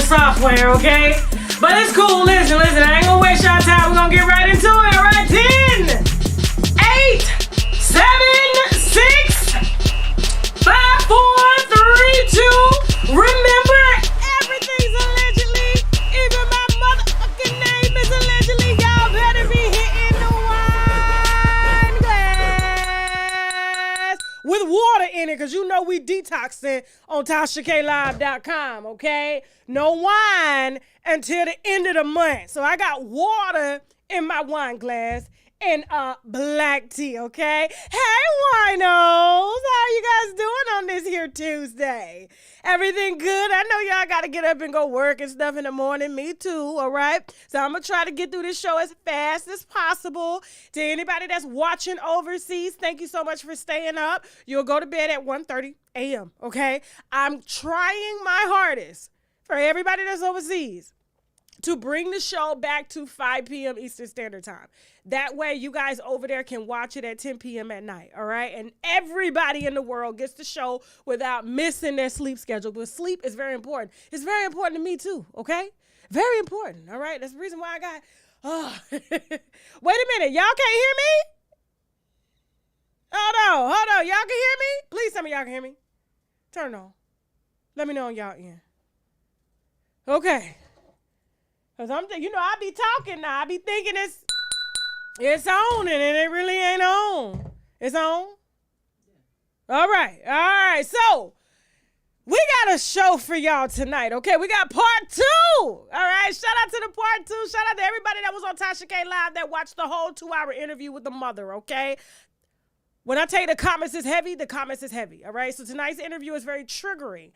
software, okay? But it's cool. Listen, I ain't gonna waste y'all time. We're gonna get right into it, all right? 10, 8, 7, 6, 5, 4, 3, 2. Remember, everything's allegedly. Even my motherfucking name is allegedly. Y'all better be hitting the wine glass with water in it, because you know we detoxing on TashaKLive.com, okay? No wine until the end of the month. So I got water in my wine glass and black tea, okay? Hey, winos! How you guys doing on this here Tuesday? Everything good? I know y'all got to get up and go work and stuff in the morning. Me too, all right? So I'm going to try to get through this show as fast as possible. To anybody that's watching overseas, thank you so much for staying up. You'll go to bed at 1:30 a.m., okay? I'm trying my hardest for everybody that's overseas to bring the show back to 5 p.m. Eastern Standard Time. That way you guys over there can watch it at 10 p.m. at night, all right? And everybody in the world gets the show without missing their sleep schedule. But sleep is very important. It's very important to me too, okay? Very important, all right? That's the reason why I got, wait a minute, y'all can't hear me? Hold on, y'all can hear me? Please tell me y'all can hear me. Turn it on. Let me know on y'all end. Okay. Because I be talking now. I be thinking it's on, and it really ain't on. It's on? All right. So, we got a show for y'all tonight, okay? We got part 2. All right, shout out to the part 2. Shout out to everybody that was on TashaK Live that watched the whole 2-hour interview with the mother, okay? When I tell you the comments is heavy, all right? So tonight's interview is very triggering.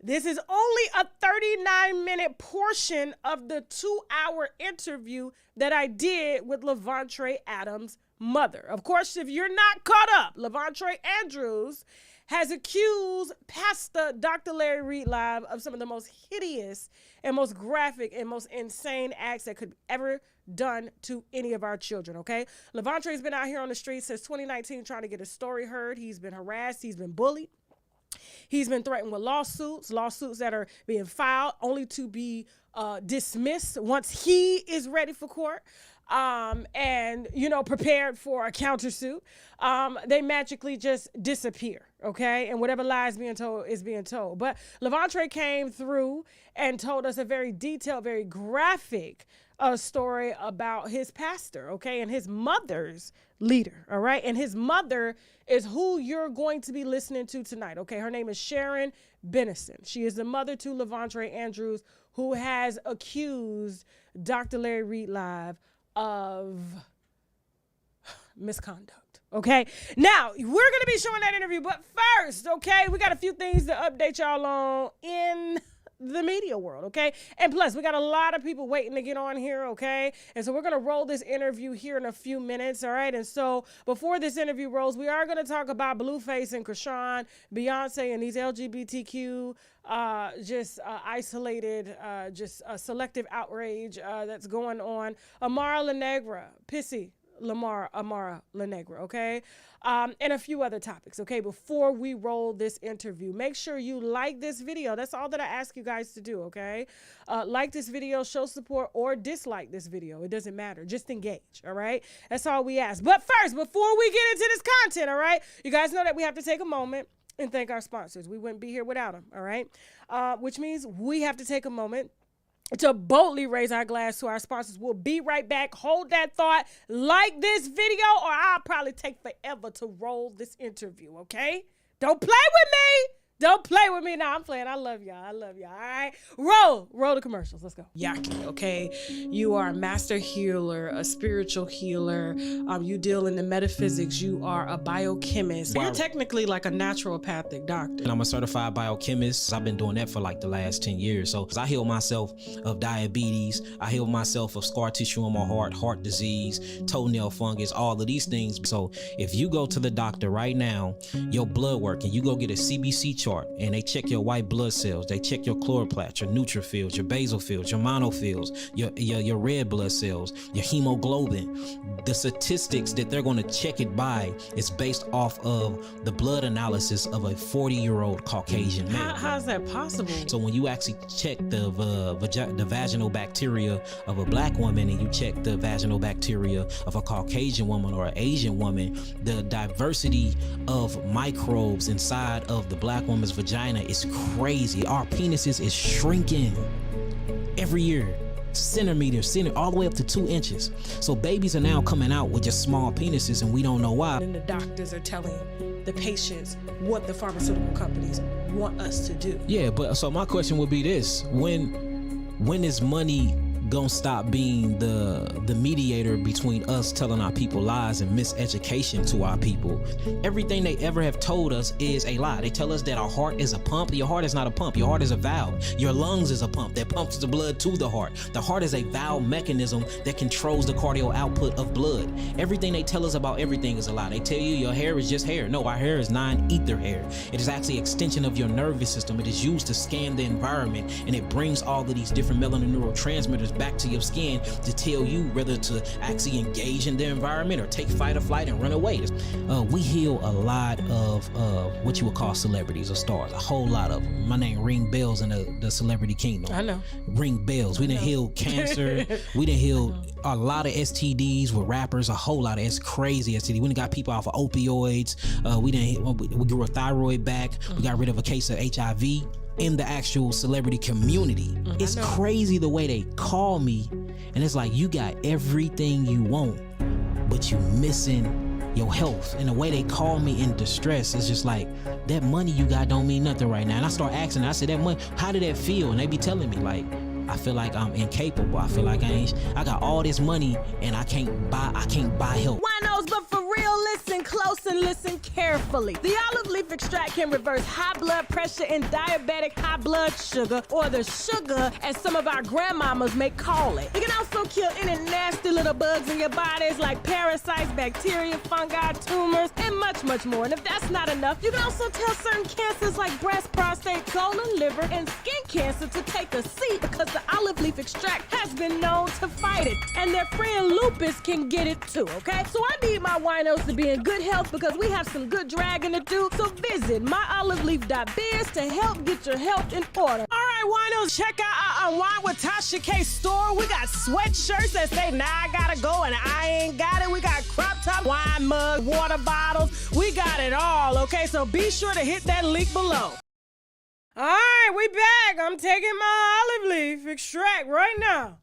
This is only a 39-minute portion of the 2-hour interview that I did with Levontre Adams' mother. Of course, if you're not caught up, Levontre Andrews has accused Pastor Dr. Larry Reid Live of some of the most hideous and most graphic and most insane acts that could ever done to any of our children, okay? Levantre's been out here on the streets since 2019 trying to get his story heard. He's been harassed. He's been bullied. He's been threatened with lawsuits that are being filed only to be dismissed once he is ready for court and, prepared for a countersuit. They magically just disappear, okay? And whatever lies being told is being told. But Levontre came through and told us a very detailed, very graphic story about his pastor, okay, and his mother's leader, all right? And his mother is who you're going to be listening to tonight, okay? Her name is Sharon Benison. She is the mother to Levontre Andrews, who has accused Dr. Larry Reid Live of misconduct, okay? Now, we're going to be showing that interview, but first, okay, we got a few things to update y'all on in the media world, okay? And plus, we got a lot of people waiting to get on here, okay? And so we're going to roll this interview here in a few minutes, all right? And so before this interview rolls, we are going to talk about Blueface and Krishan, Beyonce, and these LGBTQ isolated, selective outrage that's going on. Amara La Negra, Pissy Amara La Negra, okay? And a few other topics, okay? Before we roll this interview, make sure you like this video. That's all that I ask you guys to do, okay? Like this video, show support, or dislike this video. It doesn't matter. Just engage, all right? That's all we ask. But first, before we get into this content, all right, you guys know that we have to take a moment and thank our sponsors. We wouldn't be here without them, all right? Which means we have to take a moment to boldly raise our glass to our sponsors. We'll be right back. Hold that thought. Like this video, or I'll probably take forever to roll this interview, okay? Don't play with me. Don't play with me. Now I'm playing. I love y'all. All right. Roll the commercials. Let's go. Yaki, okay? You are a master healer, a spiritual healer. You deal in the metaphysics. You are a biochemist. Wow. You're technically like a naturopathic doctor. And I'm a certified biochemist. I've been doing that for like the last 10 years. So I healed myself of diabetes. I healed myself of scar tissue on my heart disease, toenail fungus, all of these things. So if you go to the doctor right now, your blood work, and you go get a CBC check, chart and they check your white blood cells, they check your chloroplast, your neutrophils, your basophils, your monophils, your red blood cells, your hemoglobin, the statistics that they're going to check it by is based off of the blood analysis of a 40-year-old Caucasian male. How is that possible? So when you actually check the vaginal bacteria of a black woman and you check the vaginal bacteria of a Caucasian woman or an Asian woman, the diversity of microbes inside of the black woman's vagina is crazy. Our penises is shrinking every year. Centimeters, all the way up to 2 inches. So babies are now coming out with just small penises and we don't know why. And the doctors are telling the patients what the pharmaceutical companies want us to do. Yeah, but so my question would be this: when is money gonna stop being the mediator between us telling our people lies and miseducation to our people? Everything they ever have told us is a lie. They tell us that our heart is a pump. Your heart is not a pump. Your heart is a valve. Your lungs is a pump that pumps the blood to the heart. The heart is a valve mechanism that controls the cardio output of blood. Everything they tell us about everything is a lie. They tell you your hair is just hair. No, our hair is non-ether hair. It is actually an extension of your nervous system. It is used to scan the environment, and it brings all of these different neurotransmitters back to your skin to tell you whether to actually engage in the environment or take fight or flight and run away. We heal a lot of what you would call celebrities or stars, a whole lot of them. My name ring bells in the celebrity kingdom. I know. Ring bells. We done heal cancer. We done heal a lot of STDs with rappers, a whole lot of crazy STD. We done got people off of opioids. We grew a thyroid back. We got rid of a case of HIV in the actual celebrity community. It's crazy the way they call me, and it's like, you got everything you want, but you missing your health. And the way they call me in distress is just like, that money you got don't mean nothing right now. And I start asking, I said, that money, how did that feel? And they be telling me like, I feel like I'm incapable. I feel like I got all this money and I can't buy help. Winos, but for real, listen close and listen carefully. The olive leaf extract can reverse high blood pressure and diabetic high blood sugar, or the sugar as some of our grandmamas may call it. It can also kill any nasty little bugs in your bodies like parasites, bacteria, fungi, tumors, and much, much more. And if that's not enough, you can also tell certain cancers like breast, prostate, colon, liver, and skin cancer to take a seat, because the olive leaf extract has been known to fight it. And their friend lupus can get it too, okay? So I need my winos to be in good health because we have some good dragging to do. So visit myoliveleaf.biz to help get your health in order. All right, winos, check out our Unwine with TashaK store. We got sweatshirts that say, now I gotta go and I ain't got it. We got crop top, wine mug, water bottles. We got it all, okay? So be sure to hit that link below. All right, we back. I'm taking my olive leaf extract right now.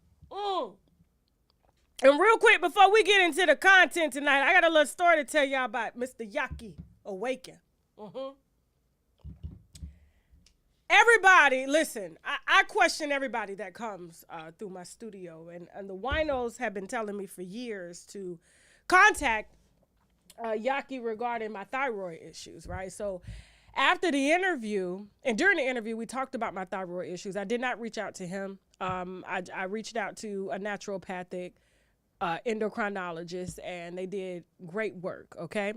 And real quick, before we get into the content tonight, I got a little story to tell y'all about Mr. Yaki Awaken. Everybody, listen, I question everybody that comes through my studio. And the winos have been telling me for years to contact Yaki regarding my thyroid issues, right? So after the interview, and during the interview, we talked about my thyroid issues. I did not reach out to him. I reached out to a naturopathic endocrinologist, and they did great work, okay?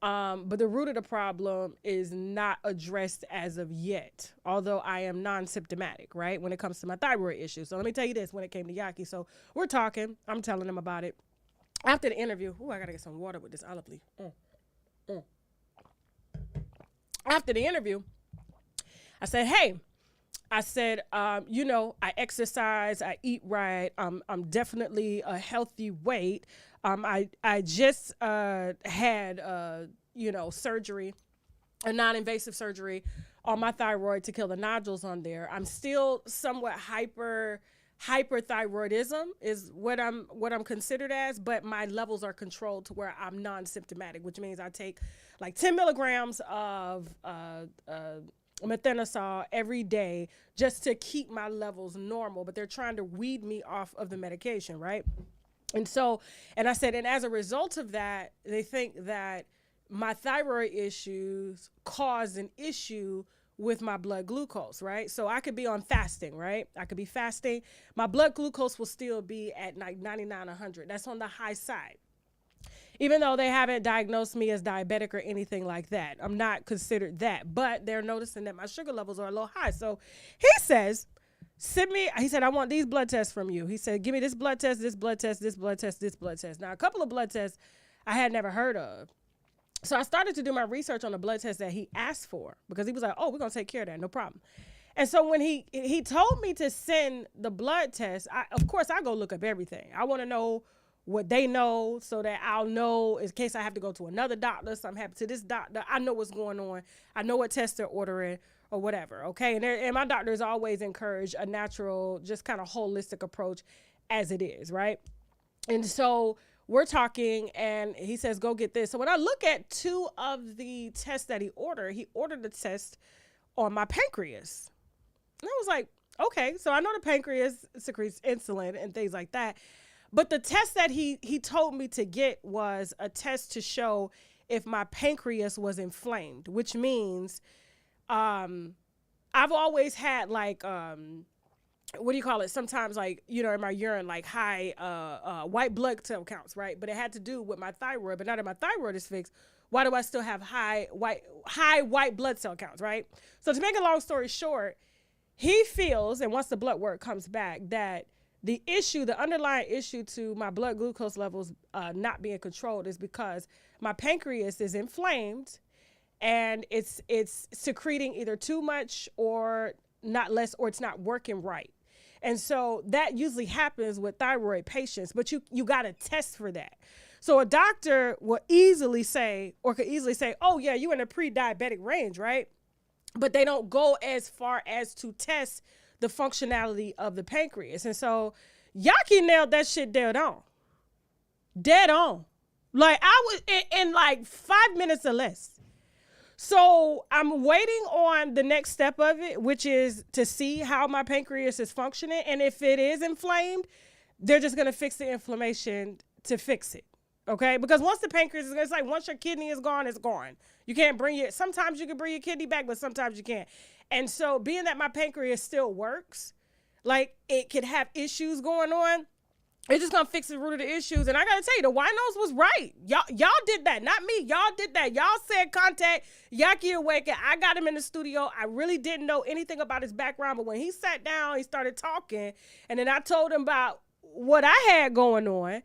But the root of the problem is not addressed as of yet, although I am non-symptomatic, right, when it comes to my thyroid issues. So let me tell you this, when it came to Yaki. So we're talking. I'm telling him about it. After the interview, I got to get some water with this olive leaf. After the interview, I said, hey, you know, I exercise, I eat right. I'm definitely a healthy weight. I just had, you know, surgery, a non-invasive surgery on my thyroid to kill the nodules on there. I'm still somewhat hyperthyroidism is what I'm considered as, but my levels are controlled to where I'm non-symptomatic, which means I take like 10 milligrams of methanosol every day just to keep my levels normal, but they're trying to weed me off of the medication, right? And I said, and as a result of that, they think that my thyroid issues cause an issue with my blood glucose, right? So I could be on fasting, right? I could be fasting. My blood glucose will still be at like 99, 100. That's on the high side. even though they haven't diagnosed me as diabetic or anything like that. I'm not considered that, but they're noticing that my sugar levels are a little high. So he says, he said, I want these blood tests from you. He said, give me this blood test, this blood test, this blood test, this blood test. Now, a couple of blood tests I had never heard of. So I started to do my research on the blood test that he asked for, because he was like, oh, we're going to take care of that. No problem. And so when he told me to send the blood test, of course, I go look up everything. I want to know what they know so that I'll know in case I have to go to another doctor. So I'm happy to this doctor. I know what's going on. I know what tests they're ordering or whatever. Okay. And my doctors always encourage a natural, just kind of holistic approach as it is. Right. And so we're talking and he says, go get this. So when I look at 2 of the tests that he ordered the test on my pancreas. And I was like, okay, so I know the pancreas secretes insulin and things like that. But the test that he told me to get was a test to show if my pancreas was inflamed, which means I've always had like, what do you call it? Sometimes like, in my urine, like high white blood cell counts, right? But it had to do with my thyroid. But now that my thyroid is fixed, why do I still have high white blood cell counts, right? So to make a long story short, he feels, and once the blood work comes back, that the underlying issue to my blood glucose levels not being controlled is because my pancreas is inflamed and it's secreting either too much or not less, or it's not working right. And so that usually happens with thyroid patients, but you got to test for that. So a doctor will could easily say, oh yeah, you're in a pre-diabetic range, right? But they don't go as far as to test the functionality of the pancreas. And so Yaki nailed that shit dead on. Dead on. Like I was in like 5 minutes or less. So I'm waiting on the next step of it, which is to see how my pancreas is functioning. And if it is inflamed, they're just going to fix the inflammation to fix it. Okay? Because once the pancreas is, it's like once your kidney is gone, it's gone. You can't sometimes you can bring your kidney back, but sometimes you can't. And so being that my pancreas still works, like it could have issues going on, it's just gonna fix the root of the issues. And I gotta tell you, the winos was right. Y'all did that, not me. Y'all did that. Y'all said contact Yaki Awaken. I got him in the studio. I really didn't know anything about his background, but when he sat down, he started talking, and then I told him about what I had going on.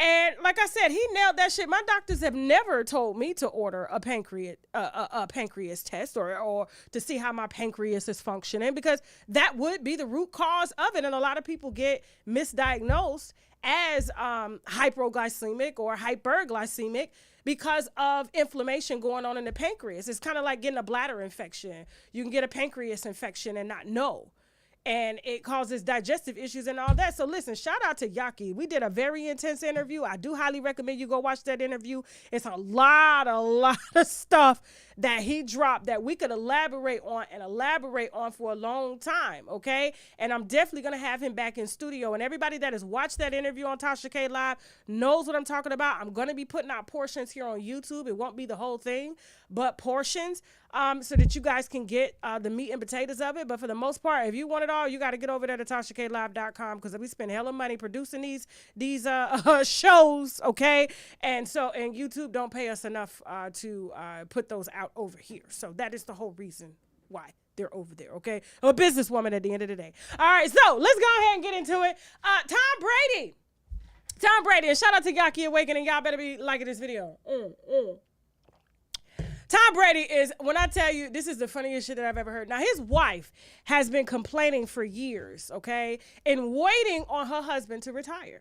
And like I said, he nailed that shit. My doctors have never told me to order a pancreas test or to see how my pancreas is functioning, because that would be the root cause of it. And a lot of people get misdiagnosed as hypoglycemic or hyperglycemic because of inflammation going on in the pancreas. It's kind of like getting a bladder infection. You can get a pancreas infection and not know. And it causes digestive issues and all that. So listen, shout out to Yaki. We did a very intense interview. I do highly recommend you go watch that interview. It's a lot of stuff that he dropped that we could elaborate on for a long time, okay? And I'm definitely going to have him back in studio. And everybody that has watched that interview on TashaK Live knows what I'm talking about. I'm going to be putting out portions here on YouTube. It won't be the whole thing, but portions, so that you guys can get the meat and potatoes of it. But for the most part, if you want it all, you got to get over there to TashaKLive.com, because we spend hella money producing these shows, okay? And YouTube don't pay us enough to put those out over here. So that is the whole reason why they're over there, okay? I'm a businesswoman at the end of the day. All right, so let's go ahead and get into it. Tom Brady, and shout out to Yaki Awakening. Y'all better be liking this video. Tom Brady is, when I tell you, this is the funniest shit that I've ever heard. Now, his wife has been complaining for years, okay, and waiting on her husband to retire.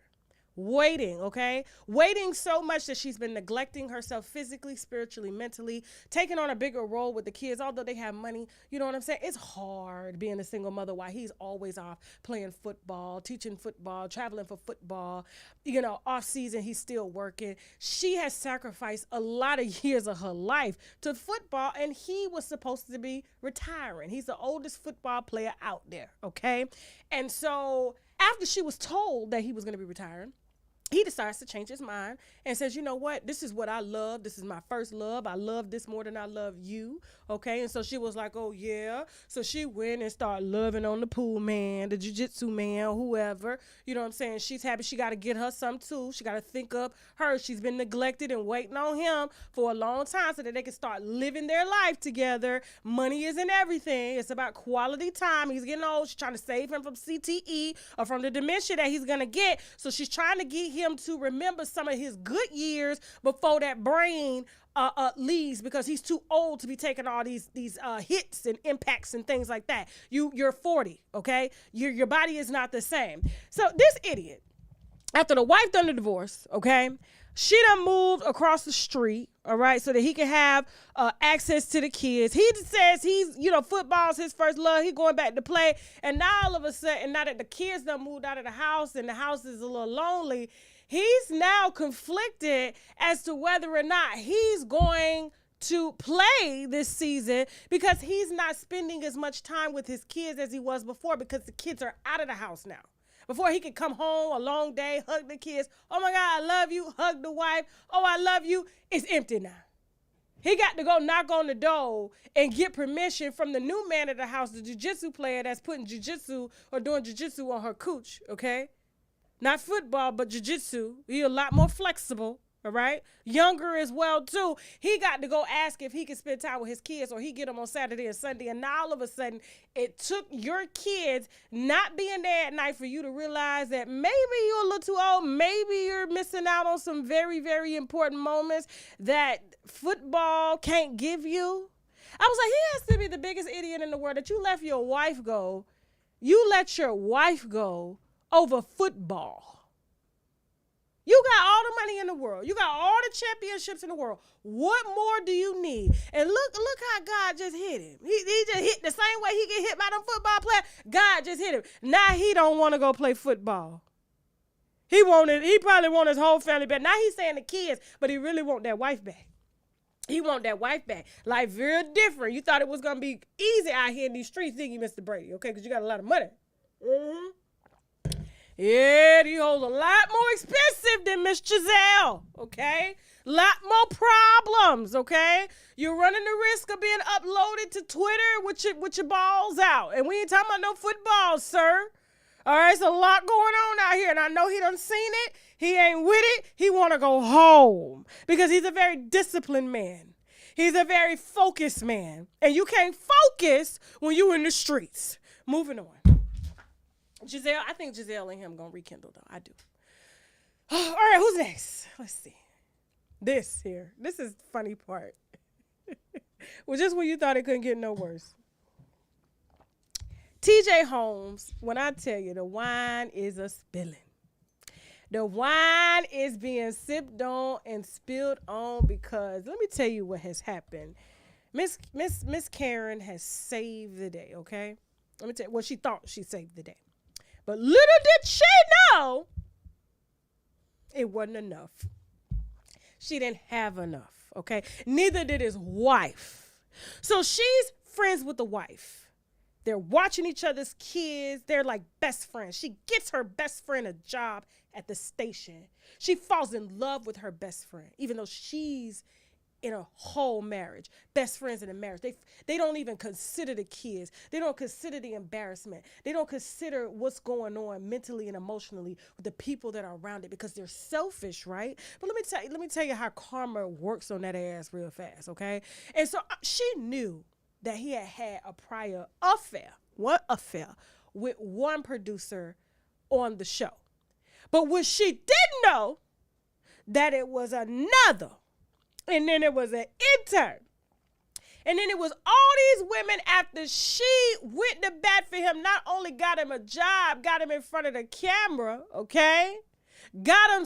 Waiting, okay? Waiting so much that she's been neglecting herself physically, spiritually, mentally, taking on a bigger role with the kids, although they have money. You know what I'm saying? It's hard being a single mother while he's always off playing football, teaching football, traveling for football. Off season, he's still working. She has sacrificed a lot of years of her life to football, and he was supposed to be retiring. He's the oldest football player out there, okay? And so after she was told that he was going to be retiring, he decides to change his mind and says, you know what? This is what I love. This is my first love. I love this more than I love you. Okay. And so she was like, oh, yeah. So she went and started loving on the pool man, the jiu-jitsu man, whoever. You know what I'm saying? She's happy she got to get her some too. She got to think of her. She's been neglected and waiting on him for a long time so that they can start living their life together. Money isn't everything. It's about quality time. He's getting old. She's trying to save him from CTE or from the dementia that he's going to get. So she's trying to get him to remember some of his good years before that brain leaves, because he's too old to be taking all these hits and impacts and things like that. You're 40, okay? Your body is not the same. So this idiot, after the wife done the divorce, okay, she done moved across the street, all right, so that he can have access to the kids. He says he's, football's his first love. He going back to play. And now all of a sudden, now that the kids done moved out of the house and the house is a little lonely, he's now conflicted as to whether or not he's going to play this season, because he's not spending as much time with his kids as he was before, because the kids are out of the house now. Before he could come home, a long day, hug the kids. Oh my God, I love you. Hug the wife. Oh, I love you. It's empty now. He got to go knock on the door and get permission from the new man at the house, the jiu-jitsu player that's putting jiu-jitsu or doing jiu-jitsu on her cooch, okay? Not football, but jiu-jitsu. He's a lot more flexible, all right? Younger as well, too. He got to go ask if he can spend time with his kids, or he get them on Saturday and Sunday. And now all of a sudden, it took your kids not being there at night for you to realize that maybe you're a little too old. Maybe you're missing out on some very, very important moments that football can't give you. I was like, he has to be the biggest idiot in the world that you let your wife go. You let your wife go over football. You got all the money in the world. You got all the championships in the world. What more do you need? And look how God just hit him. He just hit the same way he get hit by them football players. God just hit him. Now he don't want to go play football. He probably want his whole family back. Now he's saying the kids, but he really want that wife back. He want that wife back. Life very different. You thought it was going to be easy out here in these streets, didn't you, Mr. Brady? Okay, because you got a lot of money. Mm-hmm. Yeah, these hoes a lot more expensive than Miss Giselle, okay? Lot more problems, okay? You're running the risk of being uploaded to Twitter with your balls out. And we ain't talking about no football, sir. All right, it's a lot going on out here, and I know he done seen it. He ain't with it. He want to go home because he's a very disciplined man. He's a very focused man, and you can't focus when you in the streets. Moving on. Giselle, I think Giselle and him gonna rekindle though. I do. All right, who's next? Let's see. This is the funny part. Well, just when you thought it couldn't get no worse. TJ Holmes, when I tell you the wine is a spilling. The wine is being sipped on and spilled on because let me tell you what has happened. Miss Karen has saved the day, okay? Let me tell you, well, she thought she saved the day. But little did she know it wasn't enough. She didn't have enough, okay? Neither did his wife. So she's friends with the wife. They're watching each other's kids. They're like best friends. She gets her best friend a job at the station. She falls in love with her best friend, even though she's in a whole marriage, best friends in a marriage. They don't even consider the kids. They don't consider the embarrassment. They don't consider what's going on mentally and emotionally with the people that are around it because they're selfish, right? But let me tell you how karma works on that ass real fast, okay? And so she knew that he had a prior affair with one producer on the show. But what she didn't know, that it was another. And then it was an intern. And then it was all these women after she went to bat for him, not only got him a job, got him in front of the camera, okay? Got him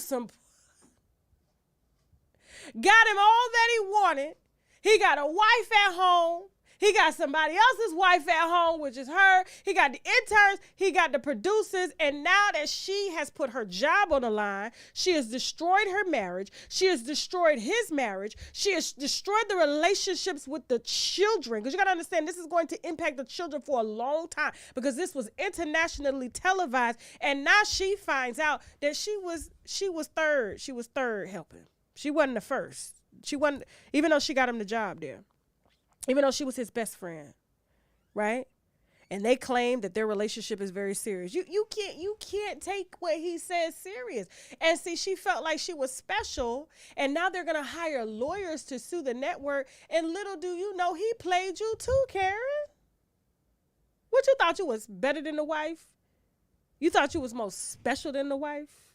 all that he wanted. He got a wife at home. He got somebody else's wife at home, which is her. He got the interns. He got the producers. And now that she has put her job on the line, she has destroyed her marriage. She has destroyed his marriage. She has destroyed the relationships with the children. Because you got to understand, this is going to impact the children for a long time, because this was internationally televised. And now she finds out that she was third. She was third helping. She wasn't the first. She wasn't, even though she got him the job there. Even though she was his best friend, right? And they claim that their relationship is very serious. You can't take what he says serious. And see, she felt like she was special, and now they're gonna hire lawyers to sue the network. And little do you know, he played you too, Karen. What, you thought you was better than the wife? You thought you was more special than the wife?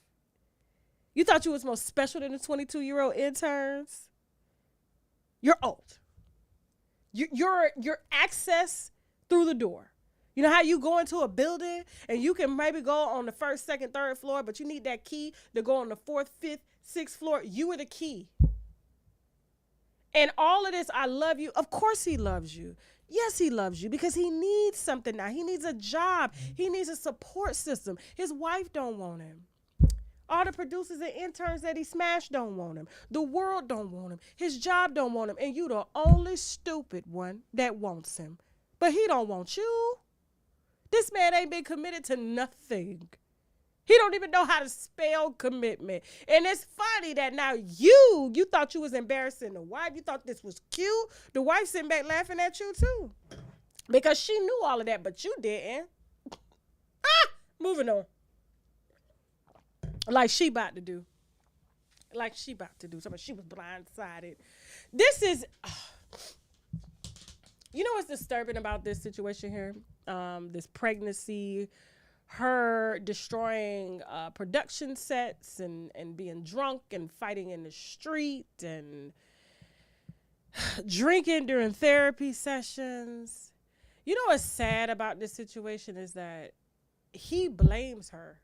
You thought you was more special than the 22-year-old interns? You're old. Your access through the door. You know how you go into a building and you can maybe go on the first, second, third floor, but you need that key to go on the fourth, fifth, sixth floor. You were the key. And all of this, I love you. Of course he loves you. Yes, he loves you, because he needs something now. He needs a job. He needs a support system. His wife don't want him. All the producers and interns that he smashed don't want him. The world don't want him. His job don't want him. And you the only stupid one that wants him. But he don't want you. This man ain't been committed to nothing. He don't even know how to spell commitment. And it's funny that now you thought you was embarrassing the wife. You thought this was cute. The wife sitting back laughing at you too. Because she knew all of that, but you didn't. Moving on. Like she about to do. Somebody, she was blindsided. This is, you know what's disturbing about this situation here? This pregnancy, her destroying production sets and being drunk and fighting in the street and drinking during therapy sessions. You know what's sad about this situation is that he blames her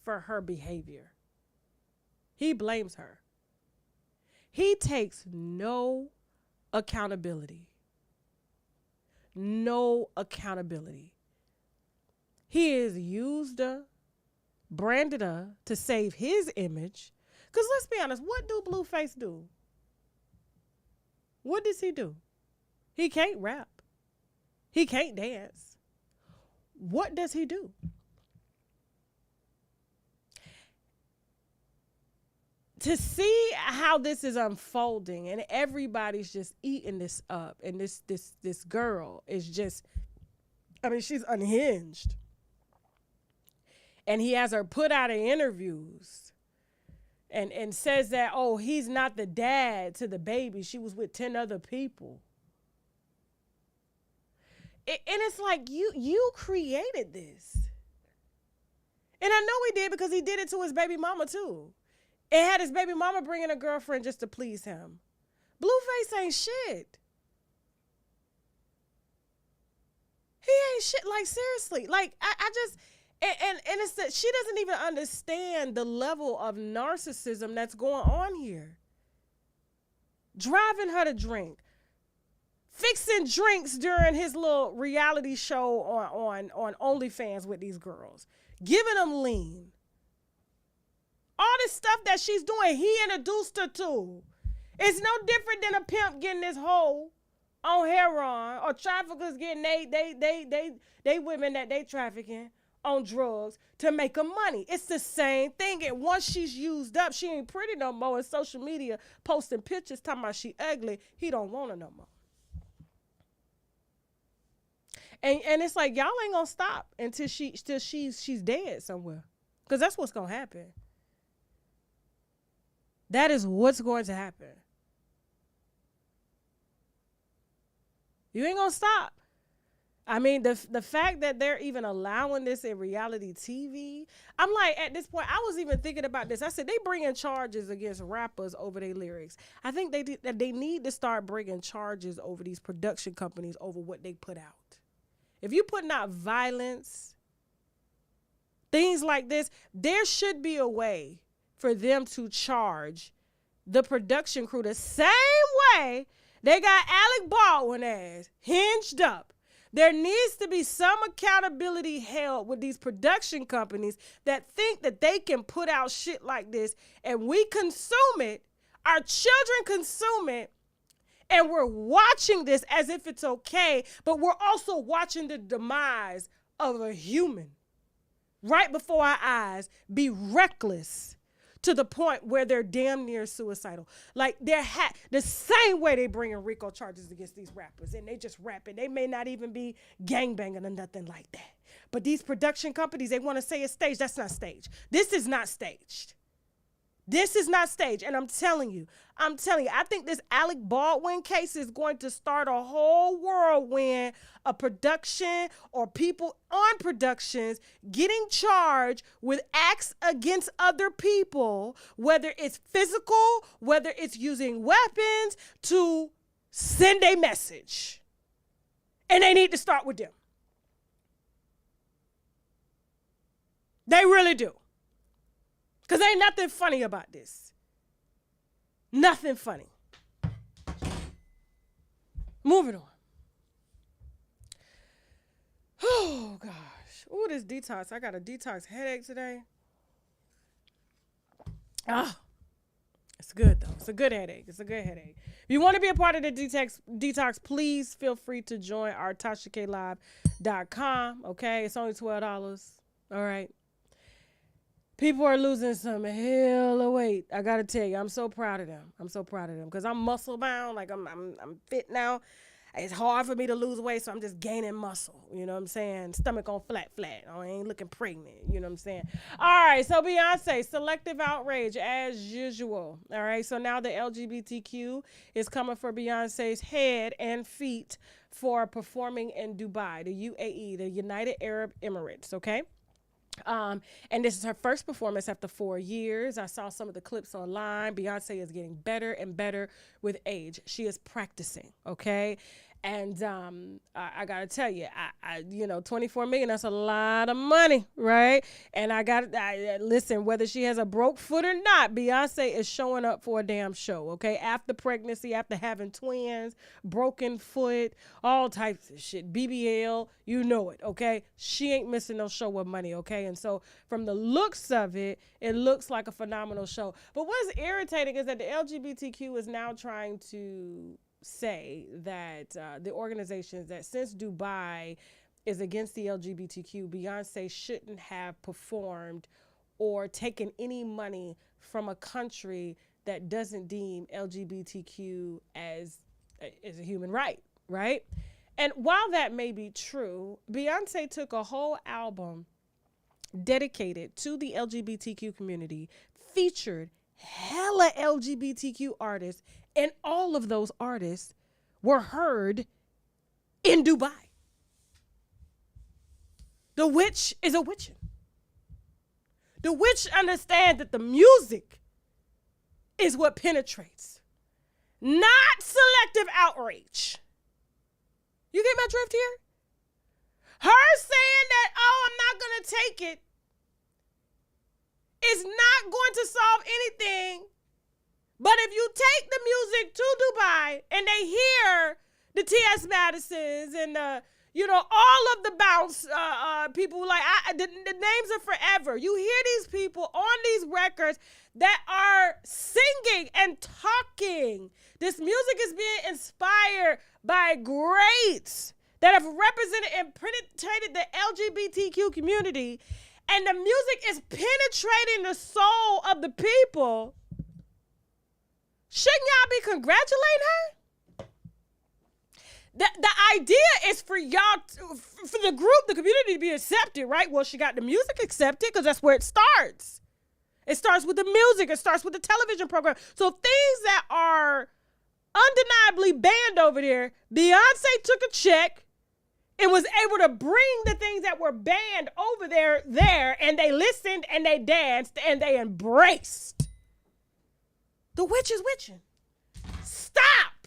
for her behavior. He blames her. He takes no accountability. No accountability. He has used her, branded her to save his image. Because let's be honest, what do Blueface do? What does he do? He can't rap. He can't dance. What does he do? To see how this is unfolding and everybody's just eating this up, and this girl is just, I mean, she's unhinged. And he has her put out of interviews and says that, oh, he's not the dad to the baby. She was with 10 other people. And it's like, you created this. And I know he did, because he did it to his baby mama too. And had his baby mama bringing a girlfriend just to please him. Blueface ain't shit. He ain't shit. Like, seriously. Like, I just, and it's that she doesn't even understand the level of narcissism that's going on here. Driving her to drink. Fixing drinks during his little reality show on OnlyFans with these girls. Giving them lean. All this stuff that she's doing, he introduced her to. It's no different than a pimp getting this hoe on heroin, or traffickers getting they women that they trafficking on drugs to make them money. It's the same thing. And once she's used up, she ain't pretty no more in social media, posting pictures talking about she ugly. He don't want her no more. And it's like, y'all ain't gonna stop until she's dead somewhere, because that's what's gonna happen. That is what's going to happen. You ain't gonna stop. I mean, the fact that they're even allowing this in reality TV, I'm like, at this point, I was even thinking about this. I said, they bringing charges against rappers over their lyrics. I think they need to start bringing charges over these production companies over what they put out. If you're putting out violence, things like this, there should be a way for them to charge the production crew the same way They got Alec Baldwin ass hinged up. There needs to be some accountability held with these production companies that think that they can put out shit like this and we consume it, our children consume it, and we're watching this as if it's okay, but we're also watching the demise of a human right before our eyes be reckless to the point where they're damn near suicidal. Like the same way they bringing RICO charges against these rappers and they just rapping. They may not even be gangbanging or nothing like that. But these production companies, they want to say it's staged. That's not staged. This is not staged. This is not staged. And I'm telling you, I think this Alec Baldwin case is going to start a whole whirlwind of production or people on productions getting charged with acts against other people, whether it's physical, whether it's using weapons to send a message. And they need to start with them. They really do. Because ain't nothing funny about this. Nothing funny. Moving on. Oh, gosh. Ooh, this detox. I got a detox headache today. It's good, though. It's a good headache. It's a good headache. If you want to be a part of the detox, please feel free to join our TashaKLive.com. Okay? It's only $12. All right? People are losing some hell of weight. I gotta tell you, I'm so proud of them. I'm so proud of them because I'm muscle bound. Like I'm fit now. It's hard for me to lose weight, so I'm just gaining muscle. You know what I'm saying? Stomach on flat. I ain't looking pregnant. You know what I'm saying? All right, so Beyonce, selective outrage as usual. All right, so now the LGBTQ is coming for Beyonce's head and feet for performing in Dubai, the UAE, the United Arab Emirates. Okay. And this is her first performance after 4 years. I saw some of the clips online. Beyonce is getting better and better with age. She is practicing, okay? And I gotta tell you, I 24 million, that's a lot of money, right? And listen, whether she has a broke foot or not, Beyonce is showing up for a damn show, okay? After pregnancy, after having twins, broken foot, all types of shit, BBL, you know it, okay? She ain't missing no show with money, okay? And so from the looks of it, it looks like a phenomenal show. But what's irritating is that the LGBTQ is now trying to say that the organizations that since Dubai is against the LGBTQ, Beyonce shouldn't have performed or taken any money from a country that doesn't deem LGBTQ as a human right? And while that may be true, Beyonce took a whole album dedicated to the LGBTQ community, featured hella LGBTQ artists, and all of those artists were heard in Dubai. The witch is a witchin'. The witch understands that the music is what penetrates, not selective outrage. You get my drift here? Her saying that, I'm not going to take it, is not going to solve anything. But if you take the music to Dubai and they hear the T.S. Madisons and all of the bounce people, like the names are forever. You hear these people on these records that are singing and talking. This music is being inspired by greats that have represented and penetrated the LGBTQ community, and the music is penetrating the soul of the people. Shouldn't y'all be congratulating her? The idea is for y'all, for the group, the community to be accepted, right? Well, she got the music accepted because that's where it starts. It starts with the music. It starts with the television program. So things that are undeniably banned over there, Beyonce took a check and was able to bring the things that were banned over there, and they listened and they danced and they embraced. The witch is witching. Stop.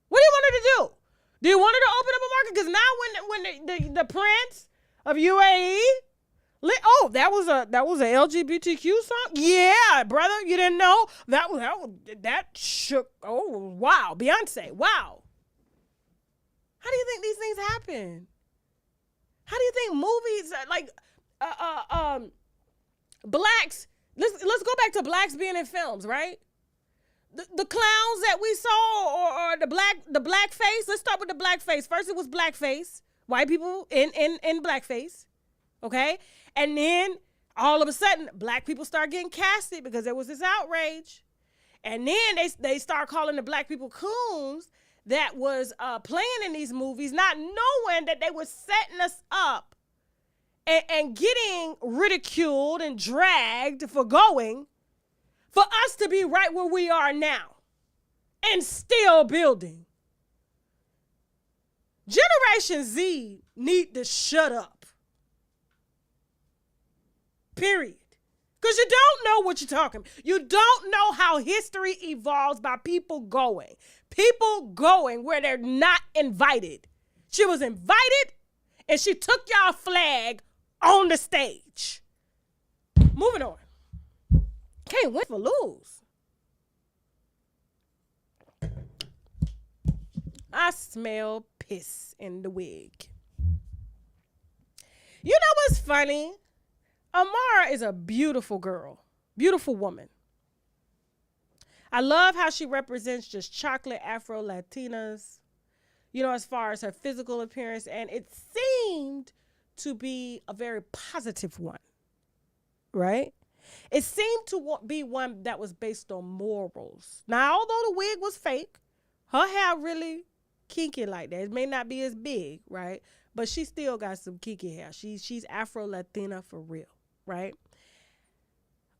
What do you want her to do? Do you want her to open up a market? Because now when the prince of UAE That was a LGBTQ song. Yeah, brother, you didn't know that shook. Oh wow, Beyonce. Wow. How do you think these things happen? How do you think movies like blacks? Let's go back to blacks being in films, right? The clowns that we saw, or the blackface. Let's start with the blackface. First, it was blackface, white people in blackface, okay, and then all of a sudden, black people start getting casted because there was this outrage, and then they start calling the black people coons that was playing in these movies, not knowing that they were setting us up and getting ridiculed and dragged for us to be right where we are now and still building. Generation Z need to shut up. Period. Because you don't know what you're talking about. You don't know how history evolves by people going. People going where they're not invited. She was invited and she took y'all flag on the stage. Moving on. Can't win for lose. I smell piss in the wig. You know what's funny? Amara is a beautiful girl, beautiful woman. I love how she represents just chocolate Afro Latinas, you know, as far as her physical appearance. And it seemed to be a very positive one, right? It seemed to be one that was based on morals. Now, although the wig was fake, her hair really kinky like that. It may not be as big, right? But she still got some kinky hair. She's Afro-Latina for real, right?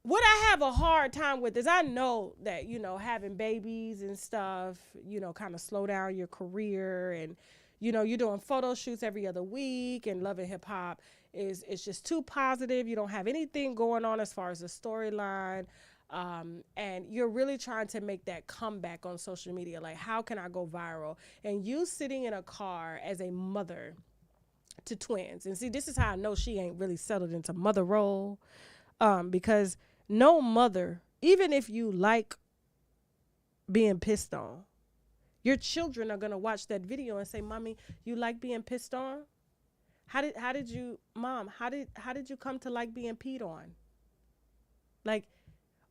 What I have a hard time with is I know that, you know, having babies and stuff, you know, kind of slow down your career, and, you know, you're doing photo shoots every other week, and Love and Hip Hop it's just too positive. You don't have anything going on as far as the storyline. And you're really trying to make that comeback on social media. Like, how can I go viral? And you sitting in a car as a mother to twins. And see, this is how I know she ain't really settled into mother role. Because no mother, even if you like being pissed on, your children are going to watch that video and say, Mommy, you like being pissed on? How did you come to like being peed on? Like,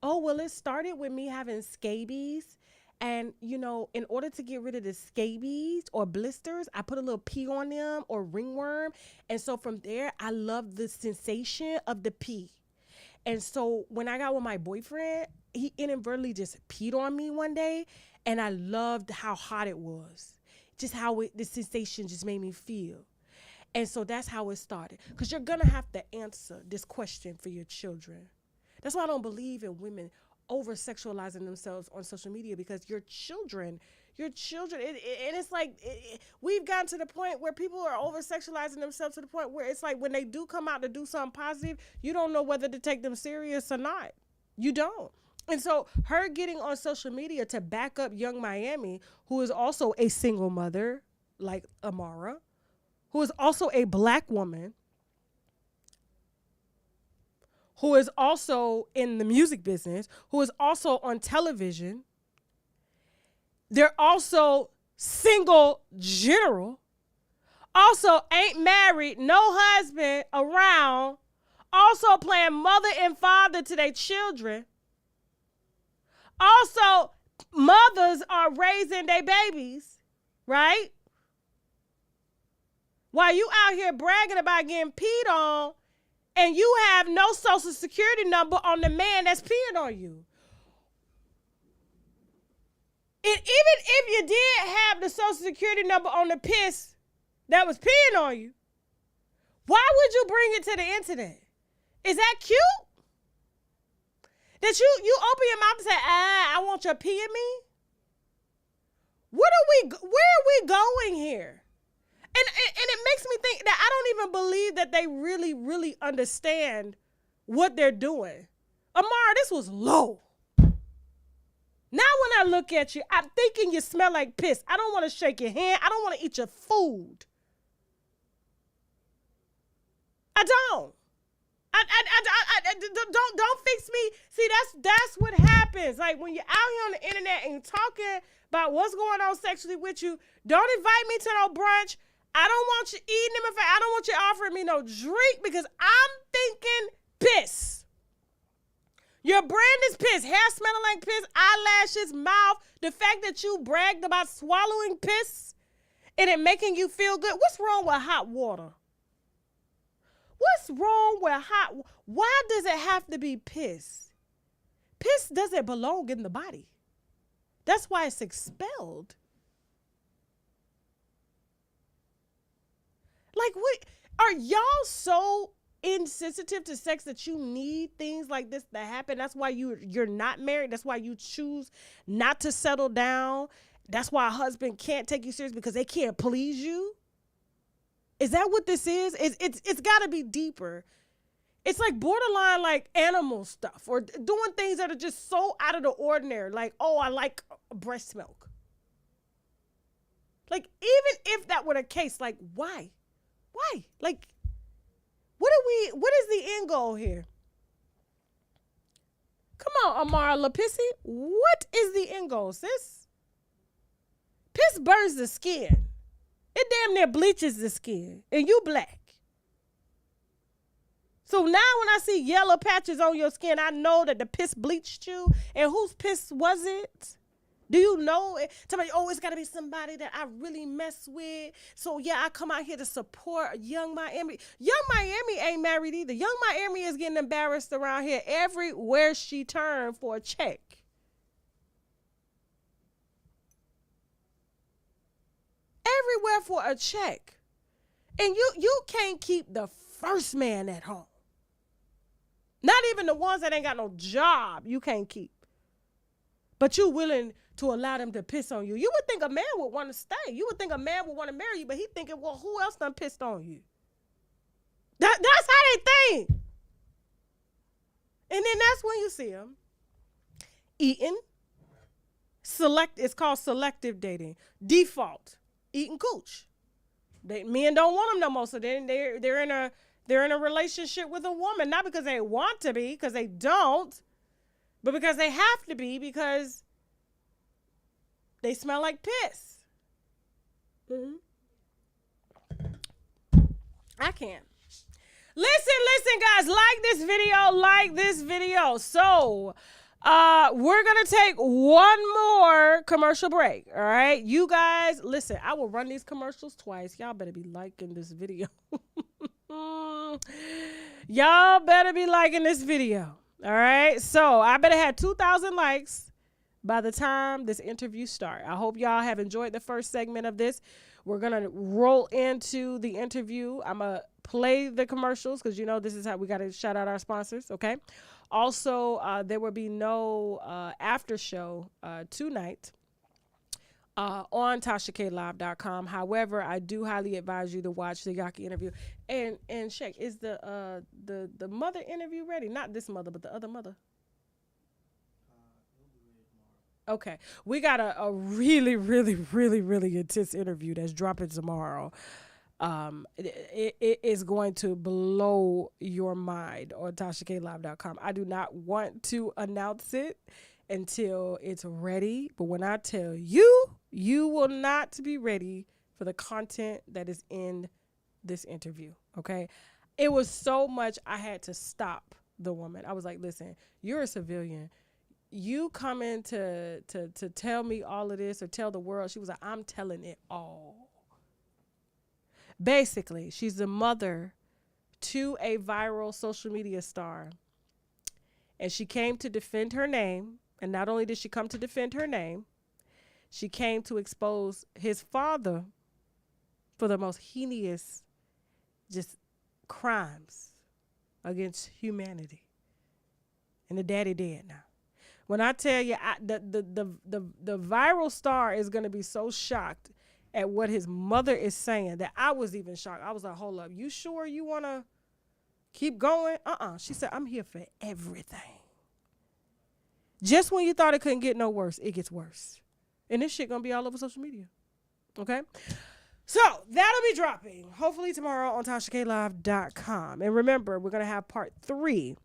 oh, well, it started with me having scabies. And, you know, in order to get rid of the scabies or blisters, I put a little pee on them, or ringworm. And so from there, I love the sensation of the pee. And so when I got with my boyfriend, he inadvertently just peed on me one day. And I loved how hot it was. Just how the sensation just made me feel. And so that's how it started. Because you're going to have to answer this question for your children. That's why I don't believe in women over-sexualizing themselves on social media, because your children, and it's like, we've gotten to the point where people are over-sexualizing themselves to the point where it's like when they do come out to do something positive, you don't know whether to take them serious or not. You don't. And so her getting on social media to back up Young Miami, who is also a single mother like Amara, who is also a black woman, who is also in the music business, who is also on television. They're also single general, also ain't married, no husband around, also playing mother and father to their children. Also, mothers are raising their babies, right? While you out here bragging about getting peed on, and you have no social security number on the man that's peeing on you. And even if you did have the social security number on the piss that was peeing on you, why would you bring it to the internet? Is that cute? That you open your mouth and say, I want your pee in me? Where are we going here? And it makes me think that I don't even believe that they really, really understand what they're doing. Amara, this was low. Now when I look at you, I'm thinking you smell like piss. I don't want to shake your hand. I don't want to eat your food. I don't. Don't fix me. See, that's what happens. Like when you're out here on the internet and talking about what's going on sexually with you, don't invite me to no brunch. I don't want you eating them. I don't want you offering me no drink because I'm thinking piss. Your brand is piss. Hair smelling like piss, eyelashes, mouth. The fact that you bragged about swallowing piss and it making you feel good. What's wrong with hot water? What's wrong with why does it have to be piss? Piss doesn't belong in the body. That's why it's expelled. Like, what? Are y'all so insensitive to sex that you need things like this to happen? That's why you're not married. That's why you choose not to settle down. That's why a husband can't take you serious because they can't please you. Is that what this is? It's got to be deeper. It's like borderline like animal stuff or doing things that are just so out of the ordinary. Like, oh, I like breast milk. Like, even if that were the case, like, why? Why? Like, what is the end goal here? Come on, Amara LaPissy. What is the end goal, sis? Piss burns the skin. It damn near bleaches the skin. And you black. So now when I see yellow patches on your skin, I know that the piss bleached you. And whose piss was it? Do you know? Somebody, oh, it's got to be somebody that I really mess with. So, yeah, I come out here to support Young Miami. Young Miami ain't married either. Young Miami is getting embarrassed around here everywhere she turned for a check. Everywhere for a check. And you can't keep the first man at home. Not even the ones that ain't got no job, you can't keep. But you willing to allow them to piss on you. You would think a man would want to stay. You would think a man would want to marry you, but he thinking, well, who else done pissed on you? That's how they think. And then that's when you see them eating. It's called selective dating. Default. Eating cooch. Men don't want them no more, so then they're in a relationship with a woman, not because they want to be, because they don't, but because they have to be, because they smell like piss. Mm-hmm. I can't. Listen, guys, like this video. So, we're going to take one more commercial break, all right? You guys, listen, I will run these commercials twice. Y'all better be liking this video. Y'all better be liking this video, all right? So I better have 2,000 likes by the time this interview starts. I hope y'all have enjoyed the first segment of this. We're going to roll into the interview. I'm going to play the commercials because, you know, this is how we got to shout out our sponsors, okay? Also, there will be no after show tonight on TashaKLive.com. However, I do highly advise you to watch the Yaki interview. And check, is the mother interview ready? Not this mother, but the other mother. Okay, we got a really, really, really, really intense interview that's dropping tomorrow. It is going to blow your mind on TashaKLive.com. I do not want to announce it until it's ready, but when I tell you, you will not be ready for the content that is in this interview, okay? It was so much I had to stop the woman. I was like, listen, you're a civilian. You coming to tell me all of this or tell the world. She was like, I'm telling it all. Basically, she's the mother to a viral social media star. And she came to defend her name. And not only did she come to defend her name, she came to expose his father for the most heinous just crimes against humanity. And the daddy dead now. When I tell you, the viral star is going to be so shocked at what his mother is saying that I was even shocked. I was like, hold up, you sure you want to keep going? She said, I'm here for everything. Just when you thought it couldn't get no worse, it gets worse. And this shit going to be all over social media. Okay? So that'll be dropping hopefully tomorrow on TashaKLive.com. And remember, we're going to have part 3,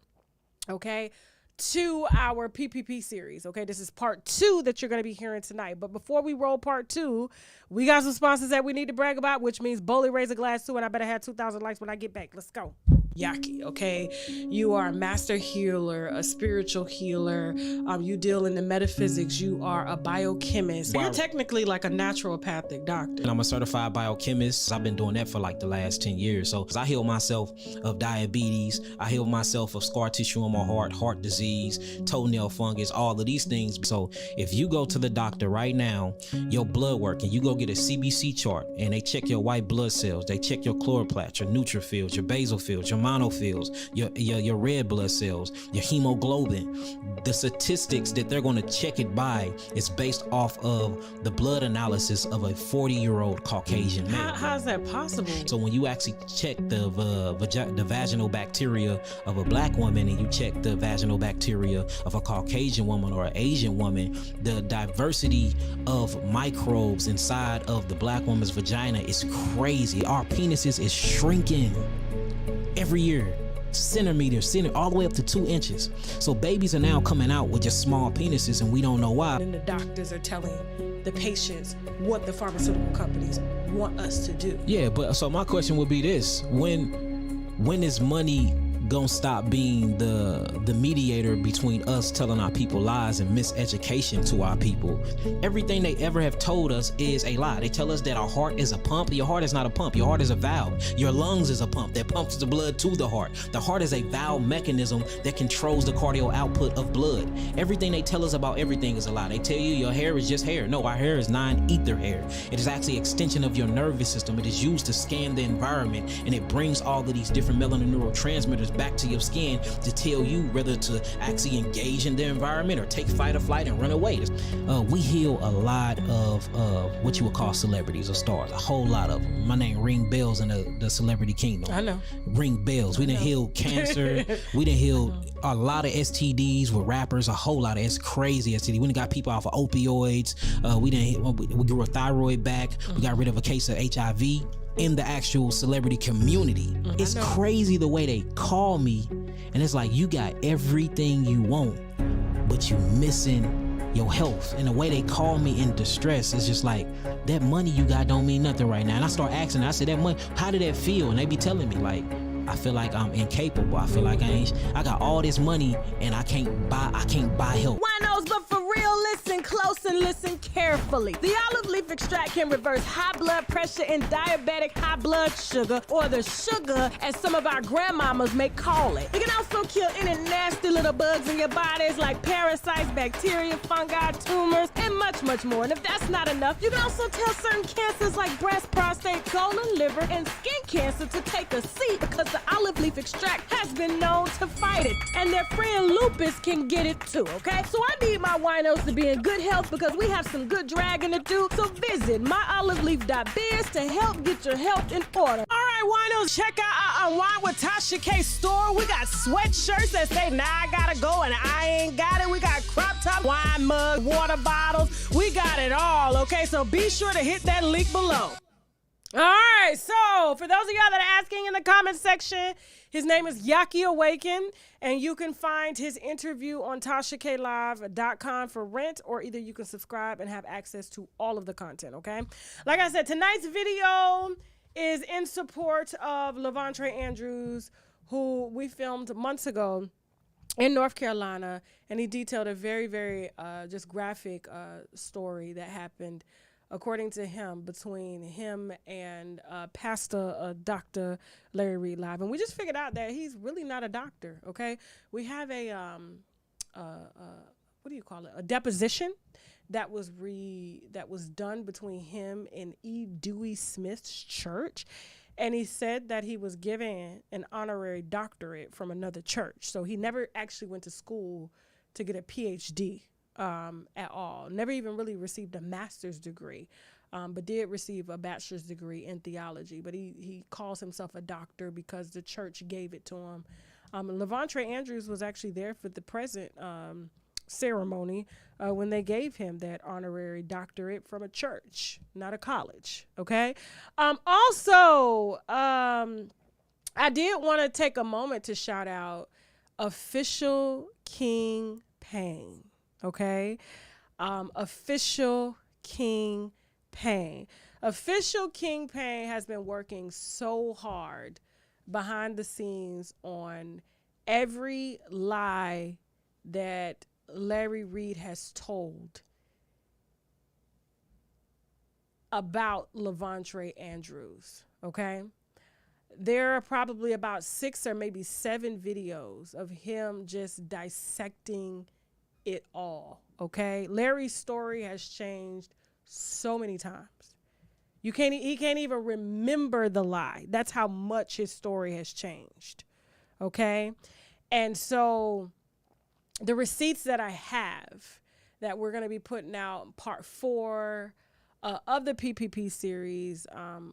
okay, to our PPP series. Okay, this is part 2 that you're going to be hearing tonight. But before we roll part 2, we got some sponsors that we need to brag about, which means Bowley Razor Glass 2, and I better have 2,000 likes when I get back. Let's go. Yaki, okay? You are a master healer, a spiritual healer. You deal in the metaphysics. You are a biochemist. Wow. You're technically like a naturopathic doctor. And I'm a certified biochemist. I've been doing that for like the last 10 years. So I heal myself of diabetes. I heal myself of scar tissue in my heart disease, toenail fungus, all of these things. So if you go to the doctor right now, your blood work, and you go get a CBC chart, and they check your white blood cells, they check your chloroplast, your neutrophils, your basophils, your monophils, your red blood cells, your hemoglobin. The statistics that they're going to check it by is based off of the blood analysis of a 40-year-old Caucasian man. How is that possible? So when you actually check the vaginal bacteria of a black woman, and you check the vaginal bacteria of a Caucasian woman or an Asian woman, the diversity of microbes inside of the black woman's vagina is crazy. Our penises is shrinking every year, centimeters, all the way up to 2 inches. So babies are now coming out with just small penises, and we don't know why. And the doctors are telling the patients what the pharmaceutical companies want us to do. Yeah, but so my question would be this: when is money gonna stop being the mediator between us telling our people lies and miseducation to our people? Everything they ever have told us is a lie. They tell us that our heart is a pump. Your heart is not a pump. Your heart is a valve. Your lungs is a pump that pumps the blood to the heart. The heart is a valve mechanism that controls the cardio output of blood. Everything they tell us about everything is a lie. They tell you your hair is just hair. No, our hair is non-ether hair. It is actually an extension of your nervous system. It is used to scan the environment, and it brings all of these different melanin neurotransmitters back to your skin to tell you whether to actually engage in the environment or take fight or flight and run away. We heal a lot of what you would call celebrities or stars, a whole lot of them. My name ring bells in the celebrity kingdom. I know. Ring bells. We done healed cancer. We done healed a lot of STDs with rappers, a whole lot of crazy STD. We done got people off of opioids. We grew a thyroid back. We got rid of a case of HIV in the actual celebrity community. It's crazy the way they call me, and it's like, you got everything you want, but you missing your health. And the way they call me in distress is just like, that money you got don't mean nothing right now. And I start asking, I said, that money, how did that feel? And they be telling me like, I feel like I'm incapable. I feel like I got all this money and I can't buy help. Winos, but for real, listen close and listen carefully. The olive leaf extract can reverse high blood pressure and diabetic high blood sugar, or the sugar as some of our grandmamas may call it. It can also kill any nasty little bugs in your bodies like parasites, bacteria, fungi, tumors, and much, much more. And if that's not enough, you can also tell certain cancers like breast, prostate, colon, liver, and skin cancer to take a seat, because the olive leaf extract has been known to fight it, and their friend lupus can get it too, okay? So I need my winos to be in good health, because we have some good dragging to do. So visit myoliveleaf.biz to help get your health in order. All right, winos, check out our Unwine with TashaK store. We got sweatshirts that say, now I gotta go and I ain't got it. We got crop top, wine mug, water bottles. We got it all, okay? So be sure to hit that link below. All right, so for those of y'all that are asking in the comment section, his name is Yaki Awaken, and you can find his interview on TashaKLive.com for rent, or either you can subscribe and have access to all of the content, okay? Like I said, tonight's video is in support of Levontre Andrews, who we filmed months ago in North Carolina, and he detailed a very, very just graphic story that happened, according to him, between him and Pastor Dr. Larry Reid Live. And we just figured out that he's really not a doctor, okay? We have a, what do you call it? A deposition that was done between him and E. Dewey Smith's church. And he said that he was given an honorary doctorate from another church. So he never actually went to school to get a PhD. At all. Never even really received a master's degree, but did receive a bachelor's degree in theology. But he calls himself a doctor because the church gave it to him. Levontre Andrews was actually there for the present ceremony when they gave him that honorary doctorate from a church, not a college. Okay. Also, I did want to take a moment to shout out Official King Payne. Okay. Official King Payne. Official King Payne has been working so hard behind the scenes on every lie that Larry Reid has told about Levontre Andrews. Okay. There are probably about 6 or maybe 7 videos of him just dissecting it all. Okay. Larry's story has changed so many times. He can't even remember the lie. That's how much his story has changed. Okay. And so the receipts that I have that we're going to be putting out, part 4 of the PPP series,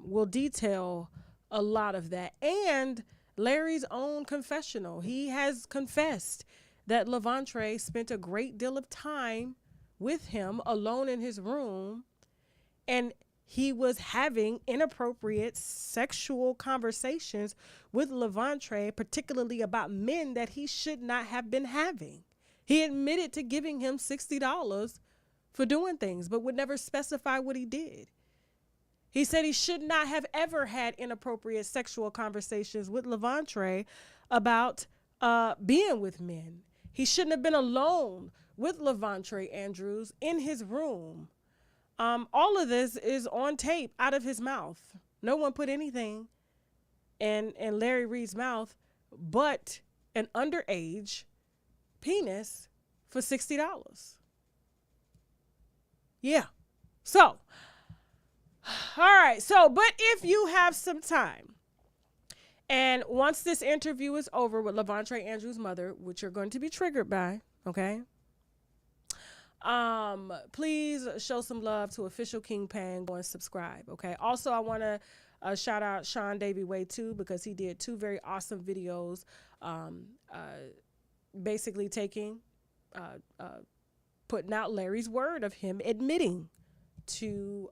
will detail a lot of that. And Larry's own confessional. He has confessed that Levontre spent a great deal of time with him alone in his room, and he was having inappropriate sexual conversations with Levontre, particularly about men that he should not have been having. He admitted to giving him $60 for doing things, but would never specify what he did. He said he should not have ever had inappropriate sexual conversations with Levontre about being with men. He shouldn't have been alone with Levontre Andrews in his room. All of this is on tape out of his mouth. No one put anything in Larry Reid's mouth but an underage penis for $60. Yeah. So, all right. So, but if you have some time, and once this interview is over with Levontre Andrews' mother, which you're going to be triggered by, okay? Please show some love to Official King Payne. Go and subscribe, okay? Also, I want to shout out Sean Davy Way too, because he did 2 very awesome videos, basically putting out Larry's word of him admitting to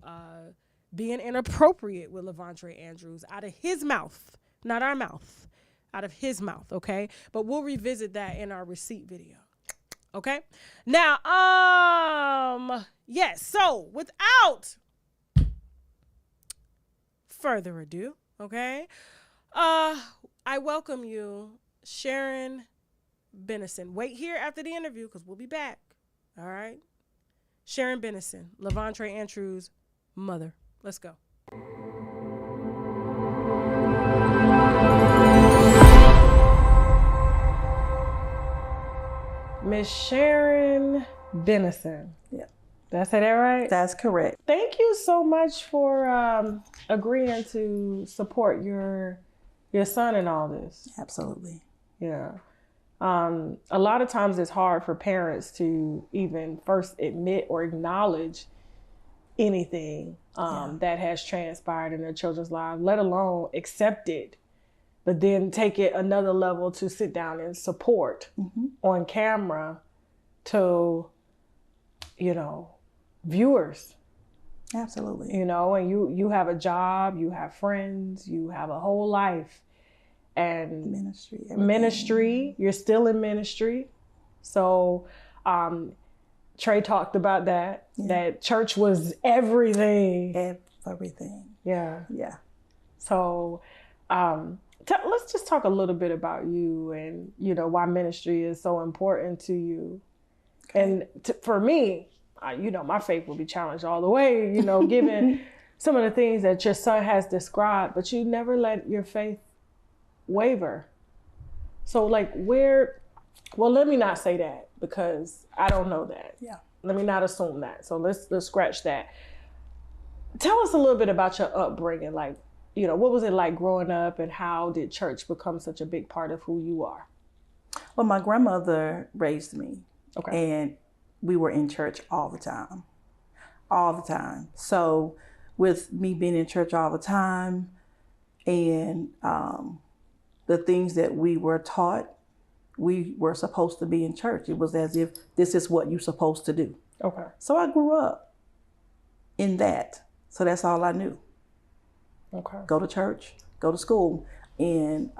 being inappropriate with Levontre Andrews out of his mouth, not our mouth, out of his mouth, okay? But we'll revisit that in our receipt video. Okay. Now, yes. So without further ado, okay, I welcome you, Sharon Benison. Wait here after the interview because we'll be back. All right. Sharon Benison, Levontre Andrews' mother. Let's go. Miss Sharon Benison. Yeah. Did I say that right? That's correct. Thank you so much for agreeing to support your son in all this. Absolutely. Yeah. A lot of times it's hard for parents to even first admit or acknowledge anything that has transpired in their children's lives, let alone accept it, but then take it another level to sit down and support on camera to, viewers. Absolutely. And you have a job, you have friends, you have a whole life. And ministry, you're still in ministry. So Trey talked about that, that church was everything. Everything. Yeah. Yeah. So let's just talk a little bit about you and, why ministry is so important to you. Okay. And for me, my faith will be challenged all the way, given some of the things that your son has described, but you never let your faith waver. So let me not say that because I don't know that. Yeah. Let me not assume that. So let's scratch that. Tell us a little bit about your upbringing. What was it like growing up and how did church become such a big part of who you are? Well, my grandmother raised me. Okay. And we were in church all the time. So with me being in church all the time and the things that we were taught we were supposed to be in church. It was as if this is what you're supposed to do. Okay. So I grew up in that. So that's all I knew. Okay. Go to church, go to school. And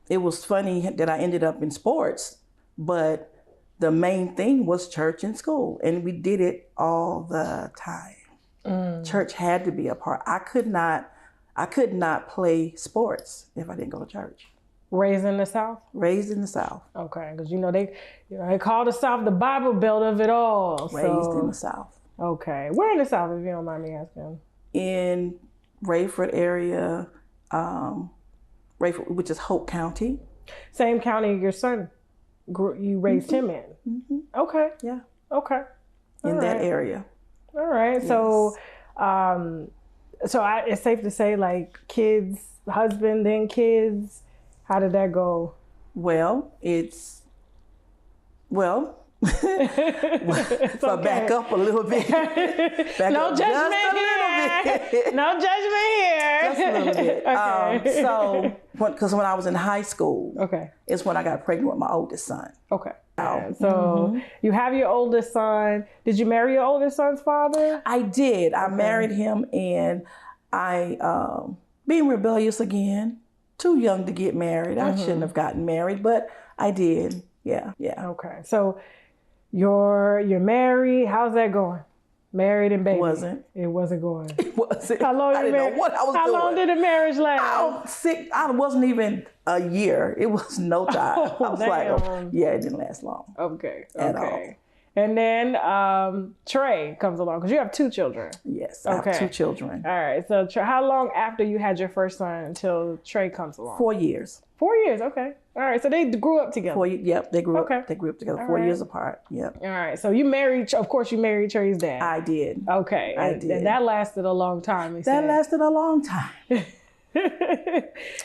it was funny that I ended up in sports, but the main thing was church and school. And we did it all the time. Church had to be a part. I could not play sports if I didn't go to church. Raised in the South? Raised in the South. Okay, because they call the South the Bible Belt of it all. Raised in the South. Okay. Where in the South, if you don't mind me asking? In Rayford area, Rayford, which is Hope County. Same county your son you raised him in? Mm-hmm. Okay. Yeah. Okay. In that area. All right. Yes. So, it's safe to say, like, kids, husband, then kids. How did that go? Well, back up a little bit. No judgment here. No judgment here. Just a little bit. Okay. Because when I was in high school, okay, is when I got pregnant with my oldest son. Okay. Oh. So you have your oldest son. Did you marry your oldest son's father? I did. I married him, and I, being rebellious again, too young to get married. I shouldn't have gotten married, but I did. Yeah. Okay. So you're married. How's that going? Married and baby. It wasn't going. It wasn't. How long I didn't know what I was doing. How long did the marriage last? I wasn't even a year. It was no time. I was like, it didn't last long. Okay. At all. And then Trey comes along because you have 2 children. Yes, I have 2 children. All right. So how long after you had your first son until Trey comes along? 4 years. 4 years. Okay. All right. So they grew up together. Yep, they grew up. They grew up together. 4 years apart. Yep. All right. So you married. Of course, you married Trey's dad. I did. Okay. I did. And that lasted a long time. That lasted a long time.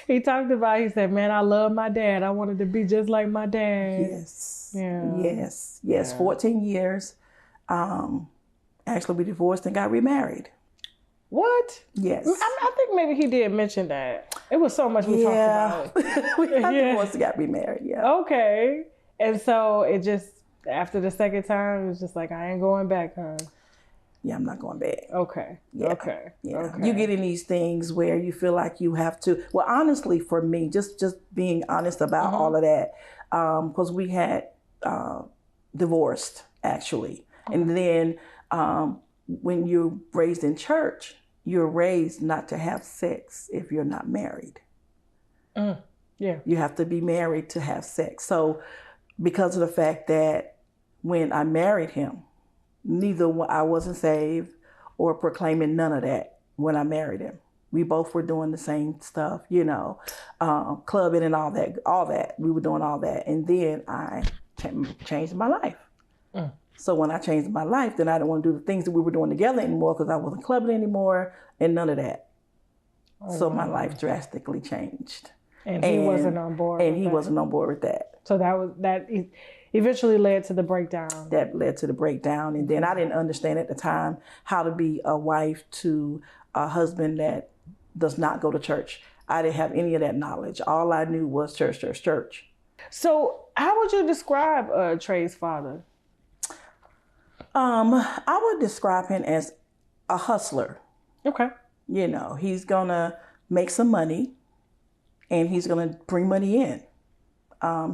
He talked about. He said, "Man, I love my dad. I wanted to be just like my dad." Yes. Yeah. Yes. Yeah. 14 years. Actually, we divorced and got remarried. What? Yes. I think maybe he did mention that. It was so much we talked about. We got divorced and got remarried. Yeah. Okay. And so it just, after the second time, it was just like, I ain't going back, huh? Yeah, I'm not going back. Okay. Yeah. Okay. Yeah. Okay. You get in these things where you feel like you have to. Well, honestly, for me, just being honest about all of that, because we had divorced actually, and then when you're raised in church, you're raised not to have sex if you're not married. Yeah. You have to be married to have sex. So because of the fact that when I married him, I wasn't saved or proclaiming none of that when I married him. We both were doing the same stuff, clubbing and all that. We were doing all that. And then I changed my life. So when I changed my life, then I didn't want to do the things that we were doing together anymore because I wasn't clubbing anymore and none of that. So my life drastically changed. And he wasn't on board. And he wasn't on board with that. So that eventually led to the breakdown. That led to the breakdown. And then I didn't understand at the time how to be a wife to a husband that does not go to church. I didn't have any of that knowledge. All I knew was church, church, church. So how would you describe Trey's father? I would describe him as a hustler. Okay. He's gonna make some money and he's gonna bring money in.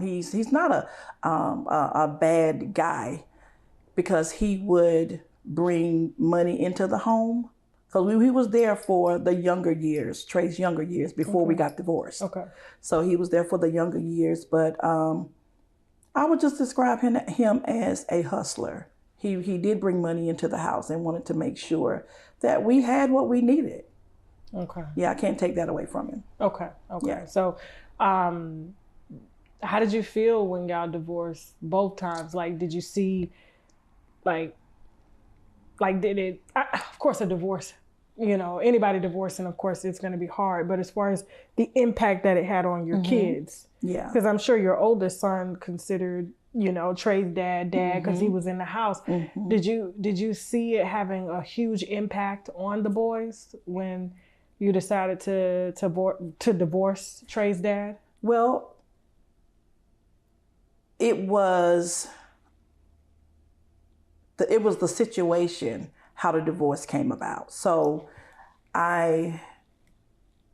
He's not a bad guy because he would bring money into the home. Because he was there for the younger years, Trey's younger years before we got divorced. Okay. So he was there for the younger years, but I would just describe him as a hustler. He did bring money into the house and wanted to make sure that we had what we needed. Okay. Yeah, I can't take that away from him. Okay. Yeah. So how did you feel when y'all divorced both times? Like, did you see, like did it, of course a divorce, anybody divorcing, of course it's going to be hard, but as far as the impact that it had on your kids, yeah, because I'm sure your oldest son considered, Trey's dad because he was in the house. Did you see it having a huge impact on the boys when you decided to divorce Trey's dad? Well, it was the situation, how the divorce came about. So I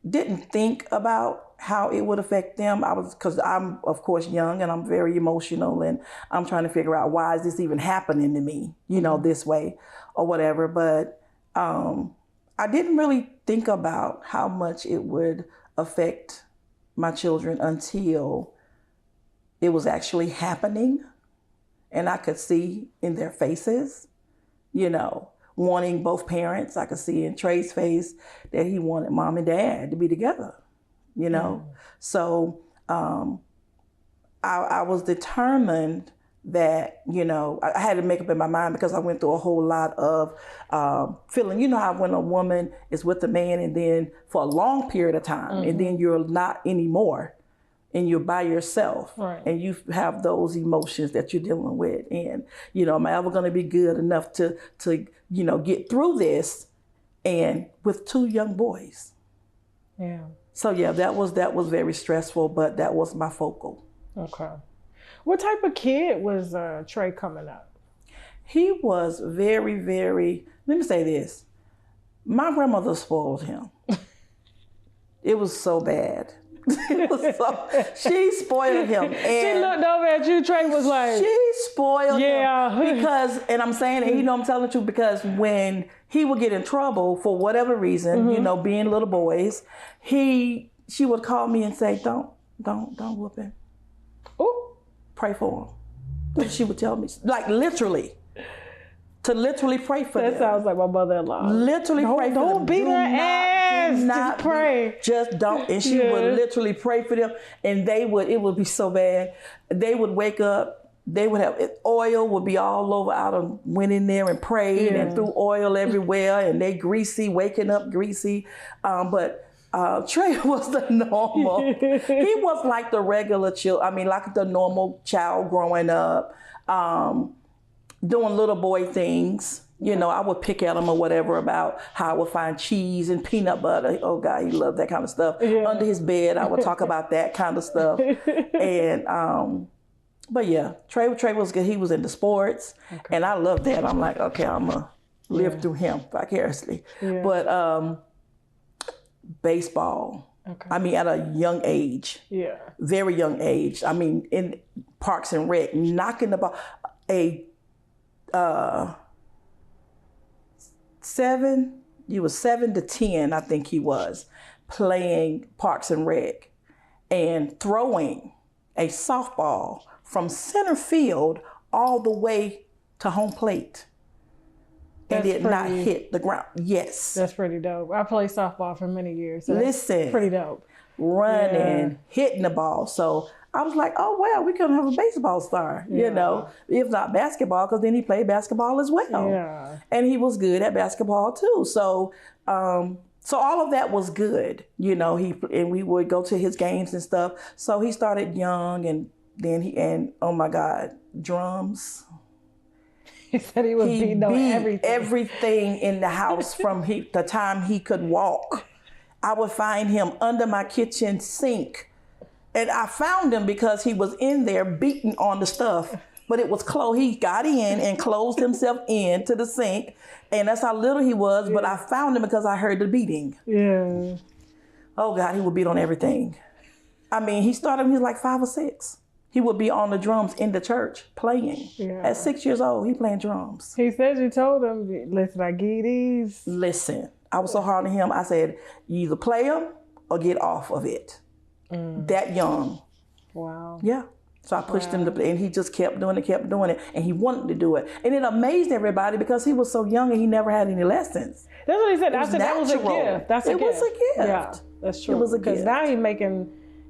didn't think about how it would affect them. Because I'm of course young and I'm very emotional, and I'm trying to figure out, why is this even happening to me, this way or whatever. But I didn't really think about how much it would affect my children until it was actually happening. And I could see in their faces, wanting both parents. I could see in Trey's face that he wanted mom and dad to be together, So I was determined that, I had to make up in my mind, because I went through a whole lot of feeling, how when a woman is with a man and then for a long period of time, and then you're not anymore, and you're by yourself, right, and you have those emotions that you're dealing with. And, am I ever going to be good enough to get through this? And with 2 young boys. Yeah. So yeah, that was very stressful, but that was my focal. Okay. What type of kid was Trey coming up? He was very, very, let me say this. My grandmother spoiled him. It was so bad. She spoiled him. And she looked over at you, Trey was like, she spoiled him. Because, and I'm saying it, I'm telling the truth, because when he would get in trouble for whatever reason, being little boys, she would call me and say, don't whoop him. Ooh. Pray for him. That's what she would tell me. Like literally. To literally pray for them. That sounds like my mother-in-law. Literally pray for them. Don't beat her ass. Just pray. Just don't. And she would literally pray for them. And it would be so bad. They would wake up. They would have, oil would be all over. I went in there and prayed and threw oil everywhere. And they greasy, waking up greasy. But Trey was the normal. He was like the regular child. Like the normal child growing up. Doing little boy things. I would pick at him or whatever about how I would find cheese and peanut butter. Oh God, he loved that kind of stuff. Yeah. Under his bed, I would talk about that kind of stuff. And, but yeah, Trey was good. He was into sports, and I loved that. I'm like, okay, I'm gonna live through him vicariously. Yeah. But baseball. Okay. At a young age. Yeah. Very young age. In Parks and Rec, knocking the ball. 7 to 10, I think he was, playing Parks and Rec and throwing a softball from center field all the way to home plate. And did not hit the ground. Yes. That's pretty dope. I played softball for many years. So listen. Pretty dope. Running, hitting the ball. So I was like, oh, well, we couldn't have a baseball star, if not basketball, because then he played basketball as well. Yeah. And he was good at basketball too. So so all of that was good. And we would go to his games and stuff. So he started young, and then oh my God, drums. He said he was beating on everything. Everything in the house from the time he could walk. I would find him under my kitchen sink. And I found him because he was in there beating on the stuff, but it was closed. He got in and closed himself in to the sink. And that's how little he was, but I found him because I heard the beating. Yeah. Oh God, he would beat on everything. He started when he was like 5 or 6. He would be on the drums in the church playing. Yeah. At 6 years old, he playing drums. He said you told him, listen, I give these. Listen, I was so hard on him. I said, you either play them or get off of it. That young. Wow. Yeah. So I pushed him to play, and he just kept doing it, and he wanted to do it. And it amazed everybody because he was so young and he never had any lessons. That's what he said. I said that was a gift. It was a gift. Yeah, that's true. It was a gift. Because now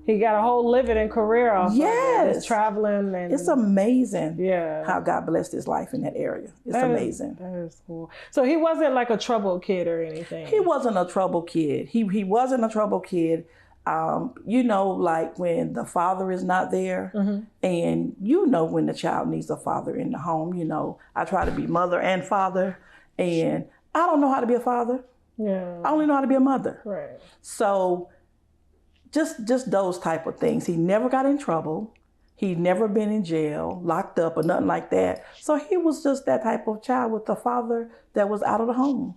he got a whole living and career off of it. He's traveling. And it's amazing how God blessed his life in that area. It's amazing. That is cool. So he wasn't like a troubled kid or anything? He wasn't a troubled kid. He wasn't a troubled kid. Like when the father is not there, and when the child needs a father in the home, I try to be mother and father, and I don't know how to be a father. Yeah. I only know how to be a mother. Right. So just those type of things. He never got in trouble. He'd never been in jail, locked up, or nothing like that. So he was just that type of child with a father that was out of the home,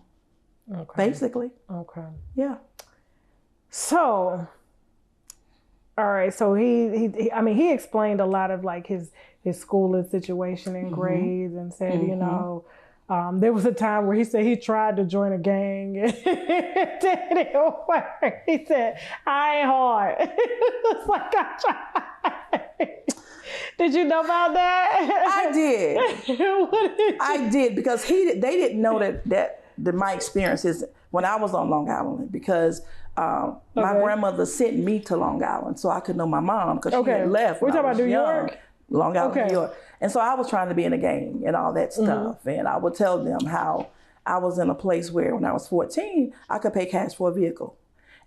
basically. Okay. Yeah. So, all right. So he explained a lot of like his schooling situation and grades, and said, you know, there was a time where he said he tried to join a gang and it didn't work. He said, I ain't hard. It's like I tried. Did you know about that? I did. I did, because they didn't know that my experiences when I was on Long Island, because my grandmother sent me to Long Island so I could know my mom, because she had left. We're talking about New York? Long Island, New York. And so I was trying to be in a gang and all that stuff. And I would tell them how I was in a place where when I was 14, I could pay cash for a vehicle.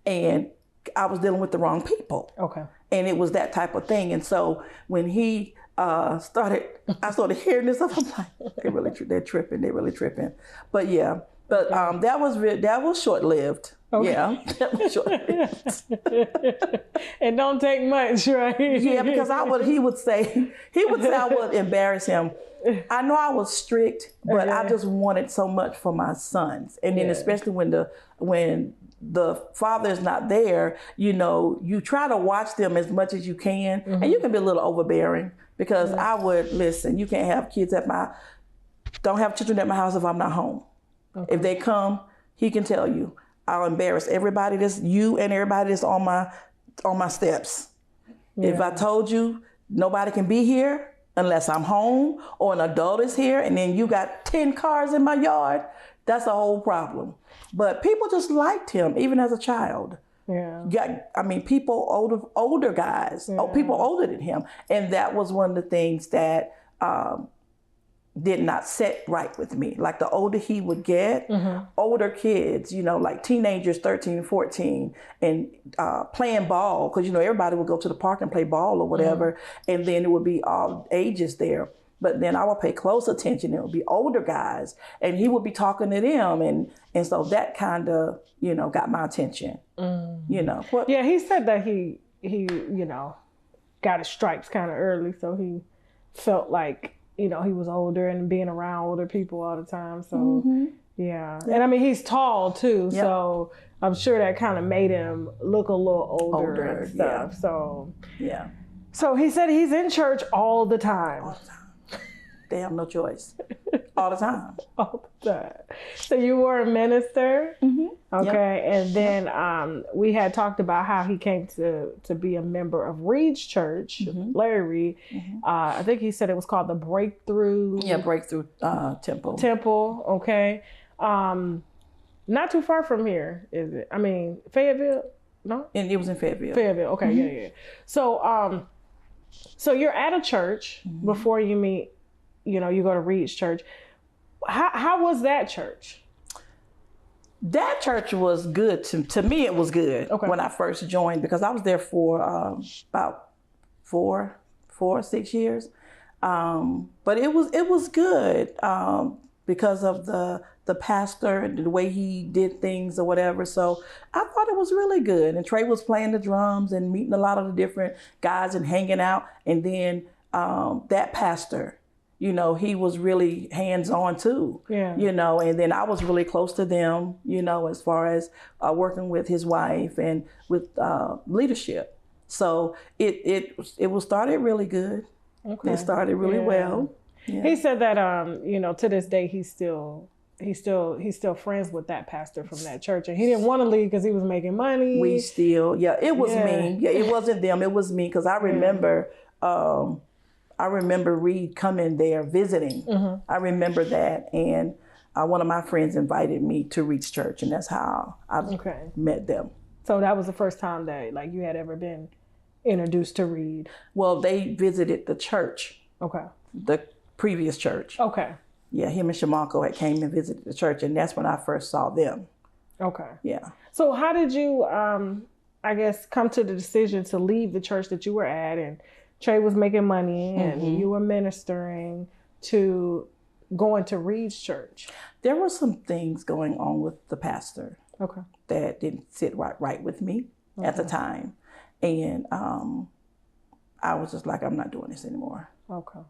And I was dealing with the wrong people. Okay. And it was that type of thing. And so when he I started hearing this stuff, I'm like, they're tripping. But yeah, that was short-lived. Okay. Yeah, that was short-lived. It don't take much, right? Yeah, because he would say I would embarrass him. I know I was strict, but I just wanted so much for my sons. And then especially when the father is not there, you know, you try to watch them as much as you can, and you can be a little overbearing, because I would, listen, you can't have don't have children at my house if I'm not home. Okay. If they come, he can tell you, I'll embarrass everybody and everybody that's on my steps. Yeah. If I told you nobody can be here unless I'm home or an adult is here, and then you got 10 cars in my yard, that's a whole problem. But people just liked him, even as a child. Yeah. I mean, people, older guys, people older than him. And that was one of the things that did not set right with me. Like the older he would get, older kids, you know, like teenagers, 13, 14, and playing ball, because, you know, everybody would go to the park and play ball or whatever. And then it would be all ages there. But then I would pay close attention. It would be older guys, and he would be talking to them. And so that kind of, you know, got my attention, you know. Yeah, he said that he, you know, got his stripes kind of early. So he felt like, you know, he was older and being around older people all the time. So, yeah. And I mean, he's tall too. Yep. So I'm sure that kind of made him look a little older and stuff. Yeah. So, yeah. So he said he's in church all the time. All the time. They have no choice. All the time. All the time. So you were a minister? Okay. Yep. And then we had talked about how he came to be a member of Reid's church, Larry Reid. I think he said it was called the Breakthrough. Yeah, Breakthrough Temple. Temple, okay. Not too far from here, is it? I mean, Fayetteville? No? And it was in Fayetteville. Fayetteville, okay, yeah. So, so you're at a church before you meet, you know, you go to Reid's church. How was that church? That church was good. To me, it was good when I first joined, because I was there for about 6 years. But it was good because of the pastor and the way he did things or whatever. So I thought it was really good. And Trey was playing the drums and meeting a lot of the different guys and hanging out. And then that pastor, you know, he was really hands-on too, you know, and then I was really close to them, you know, as far as working with his wife and with leadership. So it was started really good. Okay. It started really well. Yeah. He said that, you know, to this day, he's still friends with that pastor from that church, and he didn't want to leave because he was making money. We still, it was me. Yeah, it wasn't them. It was me, because I remember, I remember Reid coming there visiting. I remember that. And one of my friends invited me to Reid's church, and that's how I met them. So that was the first time that like you had ever been introduced to Reid? Well, they visited the church. Okay. The previous church. Okay. Yeah, him and Shamanko had came and visited the church, and that's when I first saw them. Okay. Yeah. So how did you, I guess, come to the decision to leave the church that you were at, and Trey was making money and you were ministering, to going to Reid's church? There were some things going on with the pastor that didn't sit right with me at the time. And I was just like, I'm not doing this anymore. Okay.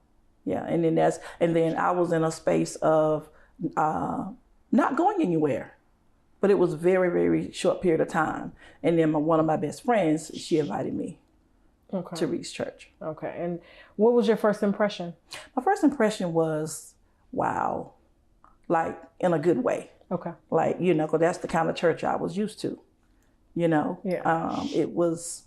Yeah, and then I was in a space of not going anywhere, but it was very, very short period of time. And then one of my best friends, she invited me to Reid's church. Okay, and what was your first impression? My first impression was, wow, like in a good way. Okay. Like, you know, because that's the kind of church I was used to, you know. Yeah. It was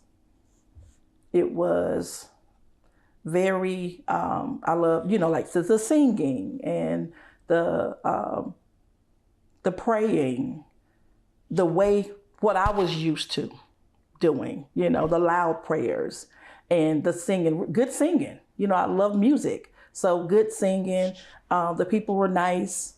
very, I love, you know, like the singing and the praying, the way, what I was used to doing, you know, the loud prayers and the singing, good singing. You know, I love music. So good singing. The people were nice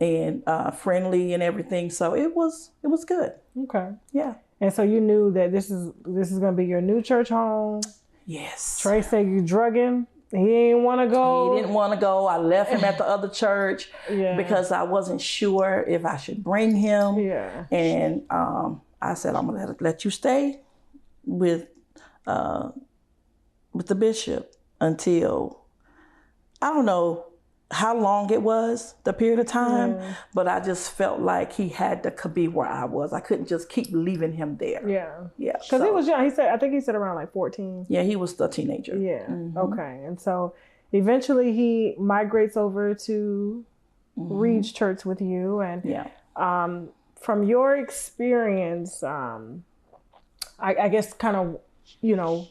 and friendly and everything. So it was good. Okay. Yeah. And so you knew that this is going to be your new church home. Yes. Trey said you drug him. He didn't want to go. He didn't want to go. I left him at the other church because I wasn't sure if I should bring him. Yeah. And I said, I'm going to let you stay with the bishop until, I don't know how long it was, the period of time, but I just felt like he had to be where I was. I couldn't just keep leaving him there. Yeah. Yeah. Because he was young. I think he said around like 14. Yeah, he was a teenager. Yeah. Mm-hmm. Okay. And so eventually he migrates over to Reid's church with you. And from your experience, I guess kind of, you know,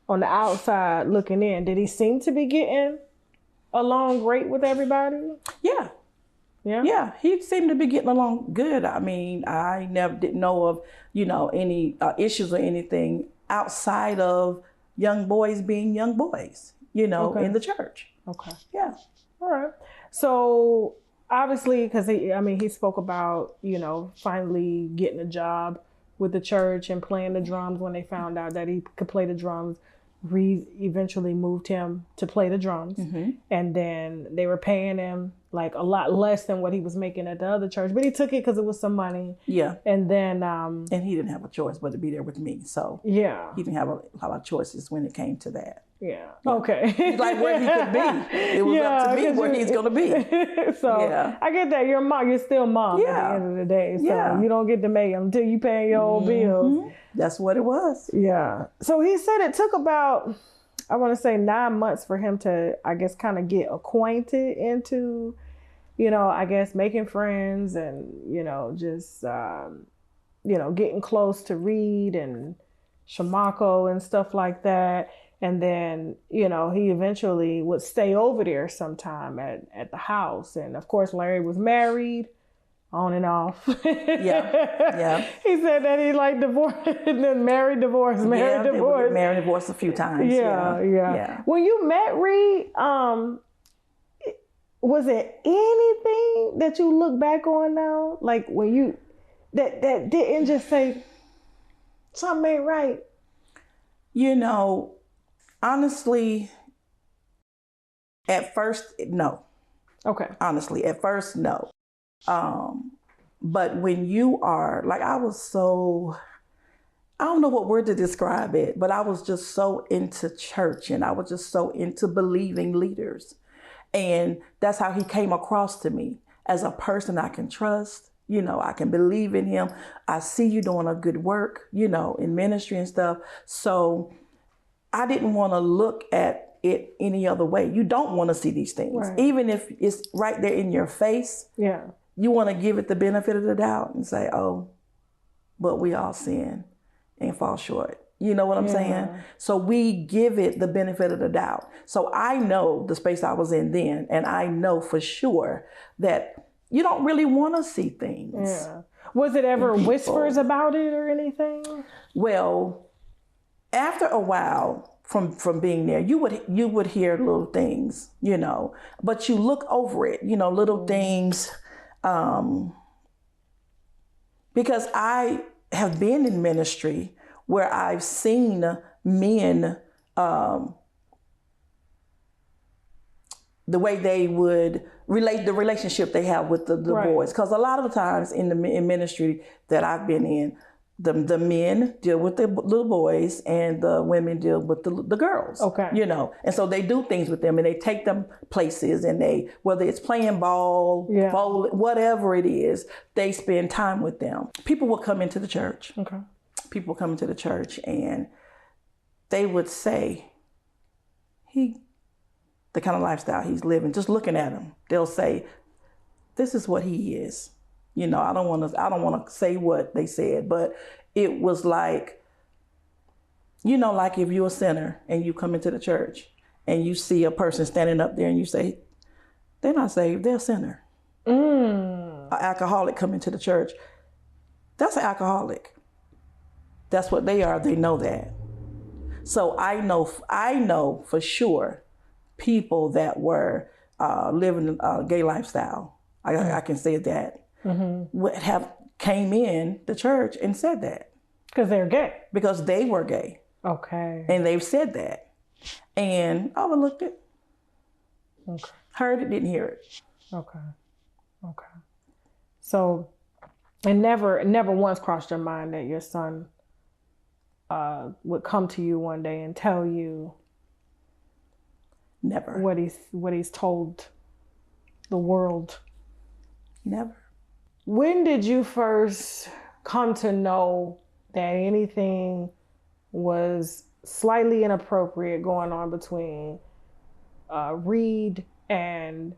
on the outside looking in, did he seem to be getting along great with everybody? Yeah. Yeah. Yeah. He seemed to be getting along good. I mean, I never didn't know of, you know, any issues or anything outside of young boys being young boys, you know, in the church. Okay. Yeah. All right. So obviously, because he spoke about, you know, finally getting a job with the church and playing the drums when they found out that he could play the drums. Reid eventually moved him to play the drums, and then they were paying him like a lot less than what he was making at the other church, but he took it because it was some money. Yeah. And then and he didn't have a choice but to be there with me, so he didn't have a lot of choices when it came to that. Yeah. Okay. Like where he could be, it was up to me where he's gonna be. So I get that. You're mom. You're still mom at the end of the day. So you don't get to make him until you pay your own bills. That's what it was. Yeah. So he said it took about, I want to say 9 months for him to, I guess, kind of get acquainted into, you know, I guess making friends and, you know, just, you know, getting close to Reid and Shamako and stuff like that. And then, you know, he eventually would stay over there sometime at the house. And of course, Larry was married. On and off. Yeah. He said that he like divorced and then married, divorced, married, divorced. Married, divorced a few times. Yeah. When you met Reid, was there anything that you look back on now? Like when you, that didn't just say, something ain't right? You know, honestly, at first, no. Okay. Honestly, at first, no. But when you are, like I was so, I don't know what word to describe it, but I was just so into church and I was just so into believing leaders. And that's how he came across to me as a person I can trust. You know, I can believe in him. I see you doing a good work, you know, in ministry and stuff. So I didn't want to look at it any other way. You don't want to see these things, even if it's right there in your face. Yeah. You want to give it the benefit of the doubt and say, oh, but we all sin and fall short. You know what I'm saying? So we give it the benefit of the doubt. So I know the space I was in then, and I know for sure that you don't really want to see things. Yeah. Was it ever whispers about it or anything? Well, after a while from being there, you would hear little things, you know, but you look over it, you know, little things. Because I have been in ministry where I've seen men, the way they would relate, the relationship they have with the boys. Because a lot of the times in ministry that I've been in, The men deal with the little boys and the women deal with the girls. Okay. You know, and so they do things with them and they take them places and they, whether it's playing ball, bowling, whatever it is, they spend time with them. People will come into the church. Okay. People come into the church and they would say, the kind of lifestyle he's living, just looking at him, they'll say, this is what he is. You know, I don't want to say what they said, but it was like, you know, like if you're a sinner and you come into the church and you see a person standing up there and you say, they're not saved, they're a sinner. An alcoholic come into the church, that's an alcoholic. That's what they are, they know that. So I know for sure people that were living a gay lifestyle, I can say that, would have came in the church and said that. Because they're gay? Because they were gay. Okay. And they've said that. And I overlooked it. Okay. Heard it, didn't hear it. Okay. So, it never once crossed your mind that your son would come to you one day and tell you Never. what he's told the world? Never. When did you first come to know that anything was slightly inappropriate going on between Reid and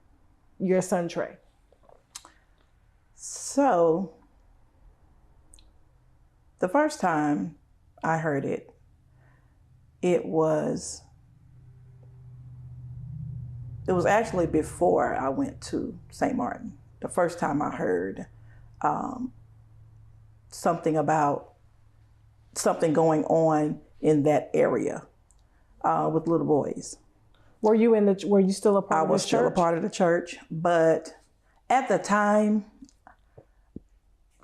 your son Trey? So, the first time I heard it, it was actually before I went to St. Martin. The first time I heard something about something going on in that area with little boys. Were you still a part of the church? I was still a part of the church, but at the time,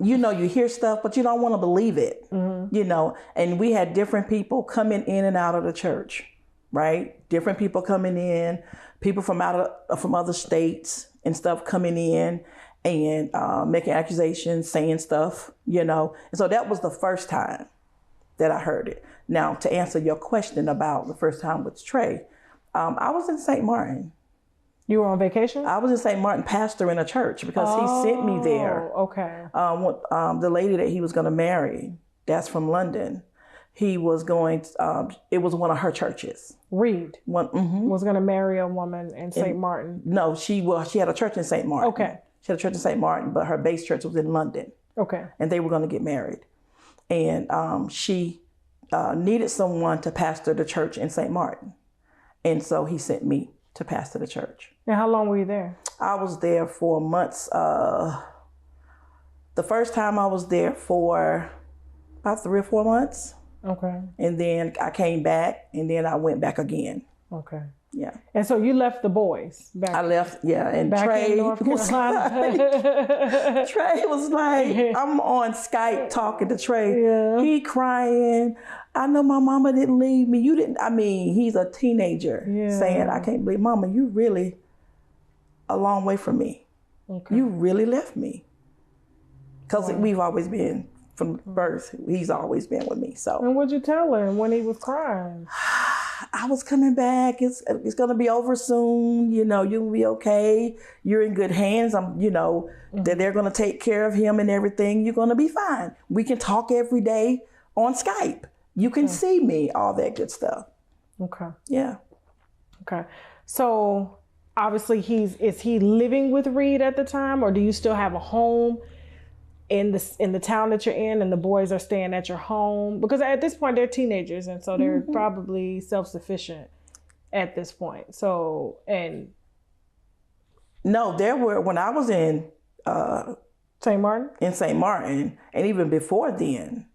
you know, you hear stuff, but you don't want to believe it, you know, and we had different people coming in and out of the church, right? Different people coming in, people from other states and stuff coming in and making accusations, saying stuff, you know. And so that was the first time that I heard it. Now, to answer your question about the first time with Trey, I was in St. Martin. You were on vacation? I was in St. Martin pastoring a church because he sent me there. Okay. The lady that he was going to marry, that's from London. He was going, it was one of her churches. Reid was going to marry a woman in St. Martin. No, she had a church in St. Martin. Okay. She had a church in St. Martin, but her base church was in London. Okay. And they were going to get married. And she needed someone to pastor the church in St. Martin. And so he sent me to pastor the church. And how long were you there? I was there for months. The first time I was there for about 3 or 4 months. Okay. And then I came back and then I went back again. Okay. Yeah. And so you left the boys back. I left, yeah. And back Trey in North Carolina. Trey was like, I'm on Skype talking to Trey. Yeah. He crying. I know my mama didn't leave me. You didn't. I mean, he's a teenager saying, I can't believe, Mama, you really a long way from me. Okay. You really left me. Because we've always been, from birth, he's always been with me. So. And what'd you tell him when he was crying? I was coming back. It's going to be over soon. You know, you'll be okay. You're in good hands. That they're going to take care of him and everything. You're going to be fine. We can talk every day on Skype. You can see me, all that good stuff. Okay. Yeah. Okay. So obviously is he living with Reid at the time, or do you still have a home in the town that you're in and the boys are staying at your home? Because at this point they're teenagers and so they're probably self-sufficient at this point. So, and no, there were, when I was in St. Martin? In St. Martin, and even before then,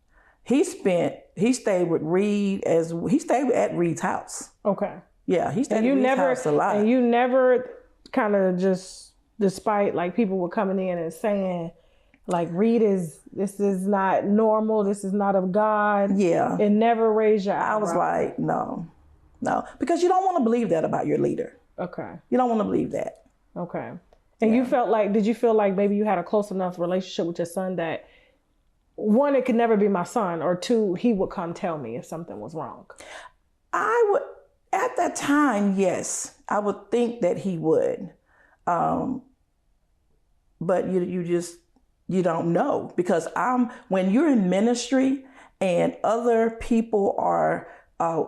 he stayed with Reid he stayed at Reid's house. Okay. Yeah, he stayed at Reid's house a lot. And you never kind of just, despite like people were coming in and saying, like, Reid this is not normal, this is not of God. Yeah. It never raised your eyebrow. I was like, no. Because you don't want to believe that about your leader. Okay. You don't want to believe that. Okay. And did you feel like maybe you had a close enough relationship with your son that one, it could never be my son, or two, he would come tell me if something was wrong? I would, at that time, yes, I would think that he would. But you don't know, because when you're in ministry and other people are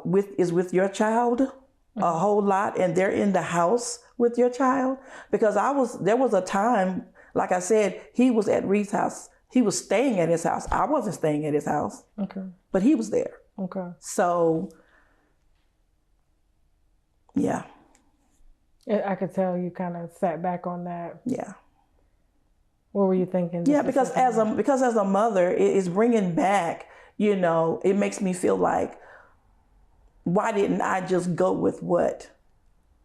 with your child a whole lot, and they're in the house with your child, because there was a time, like I said, he was at Reid's house. He was staying at his house. I wasn't staying at his house. Okay. But he was there. Okay. So, yeah. I could tell you kind of sat back on that. Yeah. What were you thinking? Yeah, because as a mother, it's bringing back, it makes me feel like, why didn't I just go with what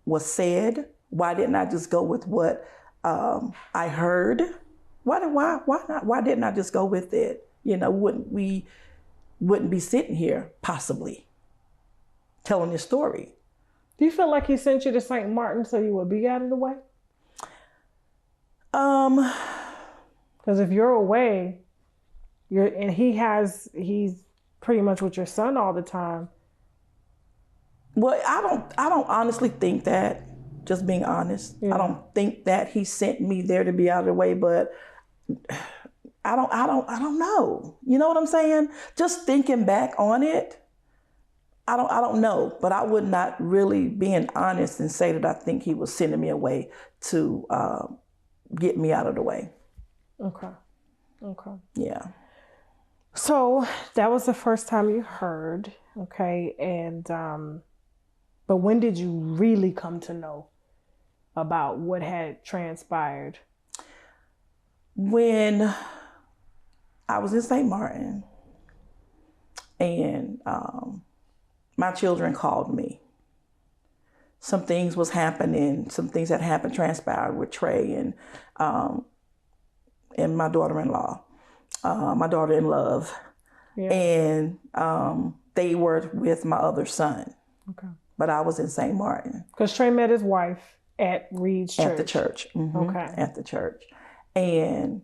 was said? Why didn't I just go with what I heard? Why not? Why didn't I just go with it? Wouldn't be sitting here possibly telling this story. Do you feel like he sent you to St. Martin so you would be out of the way? Because if you're away, he's pretty much with your son all the time. Well, I don't honestly think that, just being honest. Yeah. I don't think that he sent me there to be out of the way, but I don't know. You know what I'm saying? Just thinking back on it, I don't know, but I would not really, being honest, and say that I think he was sending me away to get me out of the way. Okay. Yeah. So that was the first time you heard, okay, and but when did you really come to know about what had transpired? When I was in St. Martin, and my children called me. Some things was happening, some things that happened, transpired with Trey and my daughter-in-law, my daughter-in-love. Yeah. And they were with my other son. Okay. But I was in St. Martin. Because Trey met his wife at Reid's church. At the church. Mm-hmm. Okay. At the church. And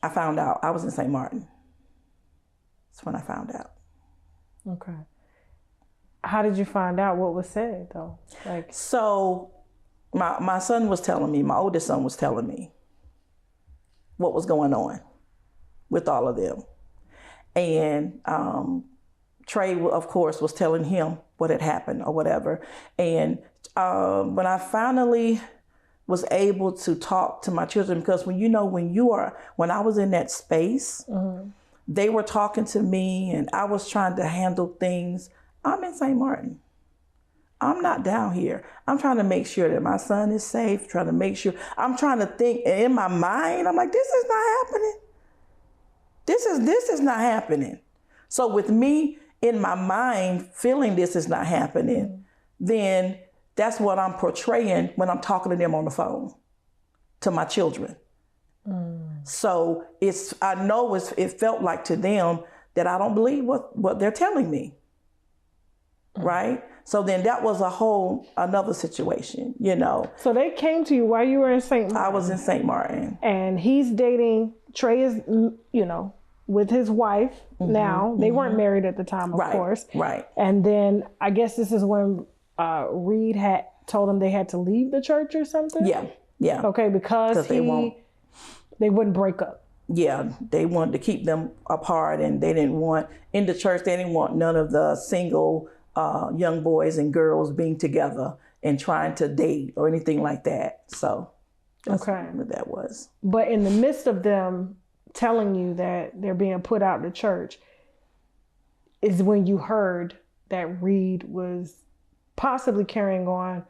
I found out I was in St. Martin. That's when I found out. Okay. How did you find out? What was said, though? So my son was telling me, my oldest son was telling me what was going on with all of them. And Trey, of course, was telling him what had happened or whatever. And when I finally was able to talk to my children, because when I was in that space, mm-hmm. they were talking to me and I was trying to handle things. I'm in St. Martin. I'm not down here. I'm trying to make sure that my son is safe, trying to make sure. I'm trying to think in my mind. I'm like, this is not happening. This is not happening. So with me in my mind feeling this is not happening, then that's what I'm portraying when I'm talking to them on the phone, to my children. So I know it felt like to them that I don't believe what they're telling me. Right? So then that was another situation, So they came to you while you were in St. Martin. I was in St. Martin. And he's dating, Trey is, with his wife now. They weren't married at the time, of course. Right. And then I guess this is when Reid had told them they had to leave the church or something? Yeah. Okay, because they wouldn't break up. Yeah, they wanted to keep them apart, and they didn't want, in the church, they didn't want none of the single young boys and girls being together and trying to date or anything like that. So that's what that was. But in the midst of them telling you that they're being put out of the church is when you heard that Reid was possibly carrying on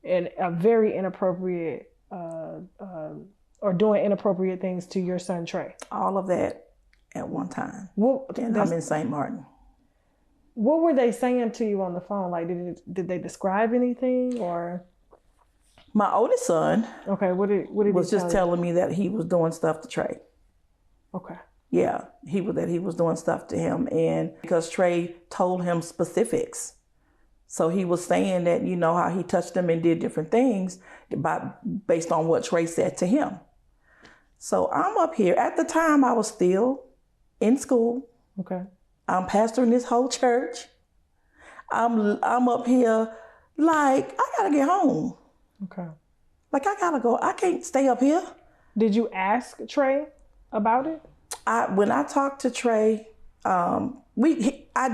in a very inappropriate or doing inappropriate things to your son Trey. All of that at one time. And I'm in St. Martin. What were they saying to you on the phone? Like, did they describe anything, or? My oldest son. Okay, what did he was just telling me that he was doing stuff to Trey. Okay. Yeah, he was doing stuff to him, and because Trey told him specifics, so he was saying that how he touched him and did different things based on what Trey said to him. So I'm up here. At the time, I was still in school. Okay. I'm pastoring this whole church. I'm up here like, I gotta get home. Okay. Like, I gotta go. I can't stay up here. Did you ask Trey about it? When I talked to Trey, I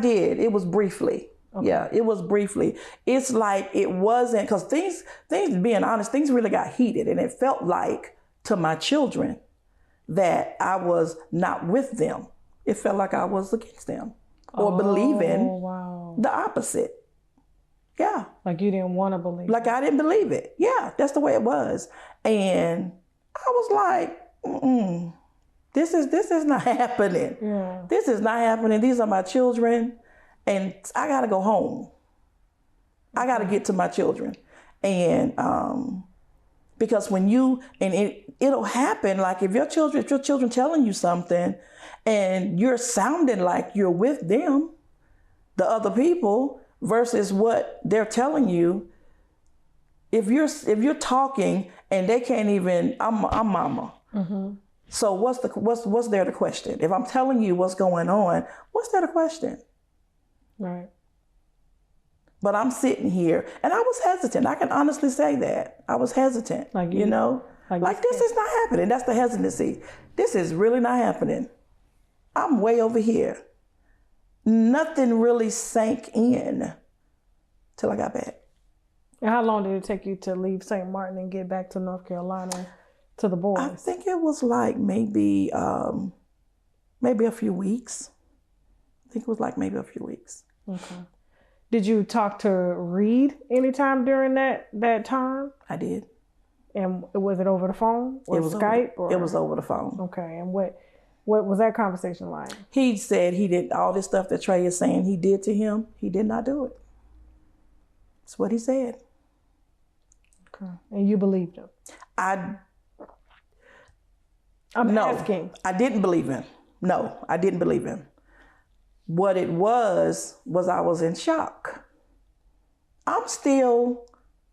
did. It was briefly. Okay. Yeah, it was briefly. It's like it wasn't, because things, being honest, things really got heated, and it felt like to my children that I was not with them. It felt like I was against them or believing the opposite. Yeah. Like you didn't want to believe Like I didn't believe it. Yeah, that's the way it was. And I was like, this is not happening. Yeah. This is not happening. These are my children, and I got to go home. I got to get to my children. And because when it'll happen, like if your children telling you something and you're sounding like you're with them, the other people, versus what they're telling you, if you're talking and they can't even, I'm mama. Mm-hmm. So what's there to question? If I'm telling you what's going on, what's there to question? Right. But I'm sitting here, and I was hesitant. I can honestly say that. I was hesitant, like you know? Like this is not happening. That's the hesitancy. This is really not happening. I'm way over here. Nothing really sank in till I got back. And how long did it take you to leave St. Martin and get back to North Carolina to the boys? I think it was like maybe a few weeks. I think it was like maybe a few weeks. Okay. Did you talk to Reid anytime during that time? I did. And was it over the phone or Skype? It was over the phone. Okay. And what was that conversation like? He said he did all this stuff that Trey is saying he did to him. He did not do it. That's what he said. Okay. And you believed him? I'm asking. I didn't believe him. No, I didn't believe him. What it was I was in shock. I'm still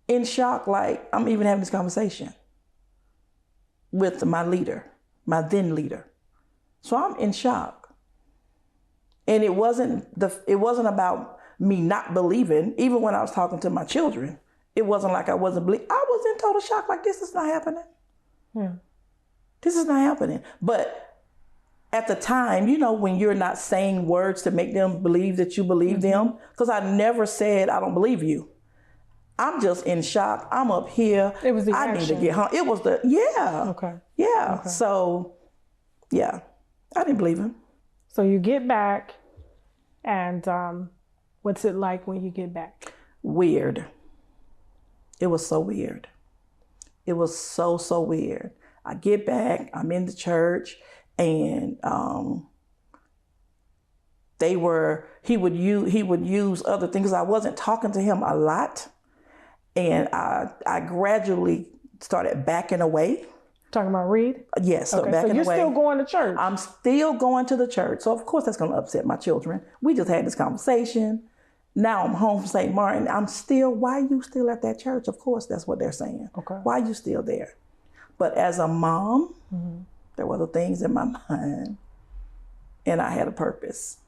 in shock, like I'm even having this conversation with my leader, my then leader. So I'm in shock. And it wasn't about me not believing, even when I was talking to my children. It wasn't like I wasn't believing. I was in total shock, like this is not happening. Yeah. This is not happening. But at the time, you know, when you're not saying words to make them believe that you believe them, because I never said, I don't believe you. I'm just in shock. I'm up here. It was the I action. need to get home. It was yeah. Okay. Yeah. Okay. So, yeah, I didn't believe him. So you get back, and what's it like when you get back? Weird. It was so weird. It was so weird. I get back, I'm in the church, and he would use other things. I wasn't talking to him a lot, and I gradually started backing away. Talking about Reid? Yes, so okay, backing so you're away. Still going to church? I'm still going to the church. So of course that's going to upset my children. We just had this conversation. Now I'm home from St. Martin. Why are you still at that church? Of course that's what they're saying. Okay. Why are you still there? But as a mom, there were the things in my mind, and I had a purpose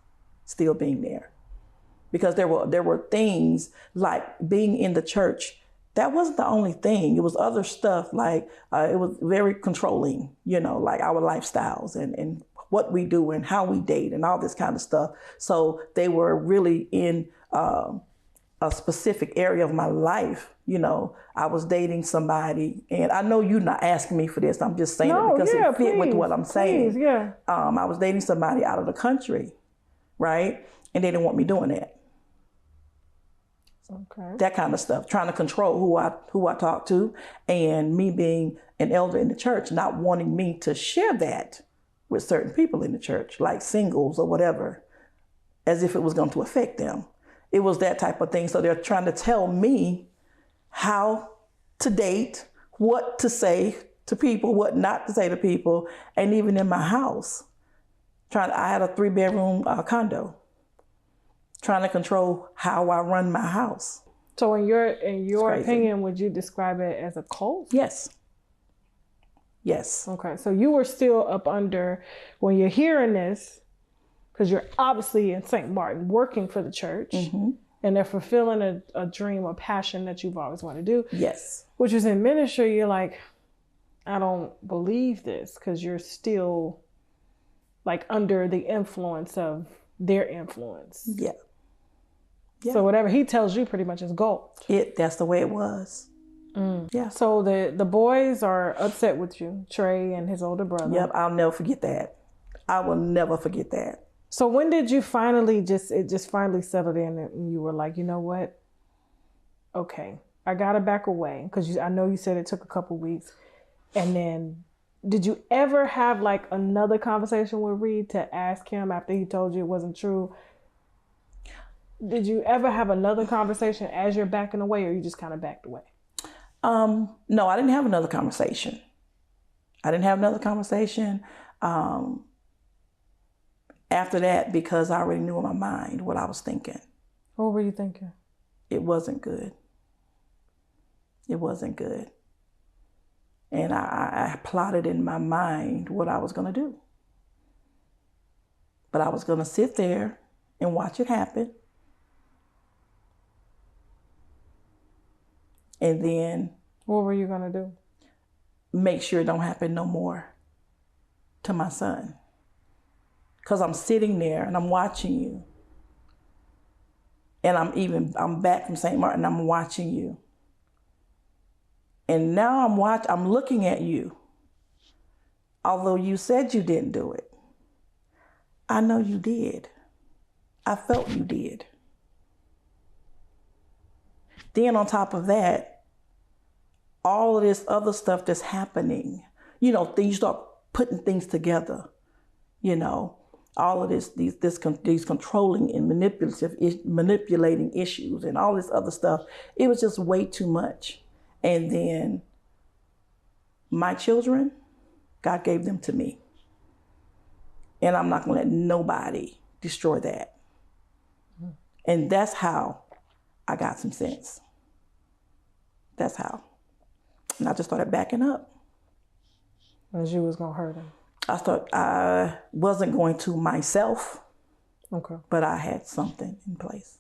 still being there. Because there were things like being in the church. That wasn't the only thing. It was other stuff, like it was very controlling, you know, like our lifestyles and what we do and how we date and all this kind of stuff. So they were really in a specific area of my life. You know, I was dating somebody, and I know you're not asking me for this. I'm just saying it because it fit with what I'm saying. Yeah. I was dating somebody out of the country, right? And they didn't want me doing that. Okay. That kind of stuff, trying to control who I talk to, and me being an elder in the church, not wanting me to share that with certain people in the church, like singles or whatever, as if it was going to affect them. It was that type of thing. So they're trying to tell me how to date, what to say to people, what not to say to people, and even in my house, I had a 3-bedroom condo. Trying to control how I run my house. So in your opinion, would you describe it as a cult? Yes. Yes. Okay. So you were still up under, when you're hearing this, because you're obviously in St. Martin working for the church, and they're fulfilling a dream or passion that you've always wanted to do. Yes. Which is in ministry, you're like, I don't believe this, because you're still like under the influence of their influence. Yeah. Yeah. So whatever he tells you pretty much is gold. That's the way it was. Yeah. So the boys are upset with you, Trey and his older brother. Yep, I'll never forget that. I will never forget that. So when did you finally it just finally settled in and you were like, you know what? Okay, I gotta back away, because I know you said it took a couple weeks. And then did you ever have like another conversation with Reid to ask him after he told you it wasn't true? Did you ever have another conversation as you're backing away, or you just kind of backed away? No, I didn't have another conversation. After that, because I already knew in my mind what I was thinking. What were you thinking? It wasn't good. It wasn't good. And I plotted in my mind what I was going to do. But I was going to sit there and watch it happen. And then... What were you going to do? Make sure it don't happen no more to my son. Because I'm sitting there and I'm watching you. And I'm back from St. Martin, I'm watching you. And now I'm looking at you. Although you said you didn't do it, I know you did. I felt you did. Then on top of that, all of this other stuff that's happening, you start putting things together, all of these controlling and manipulating issues and all this other stuff. It was just way too much. And then my children, God gave them to me. And I'm not gonna let nobody destroy that. And that's how I got some sense. That's how. And I just started backing up. As you was gonna hurt him. I thought I wasn't going to myself, okay, but I had something in place.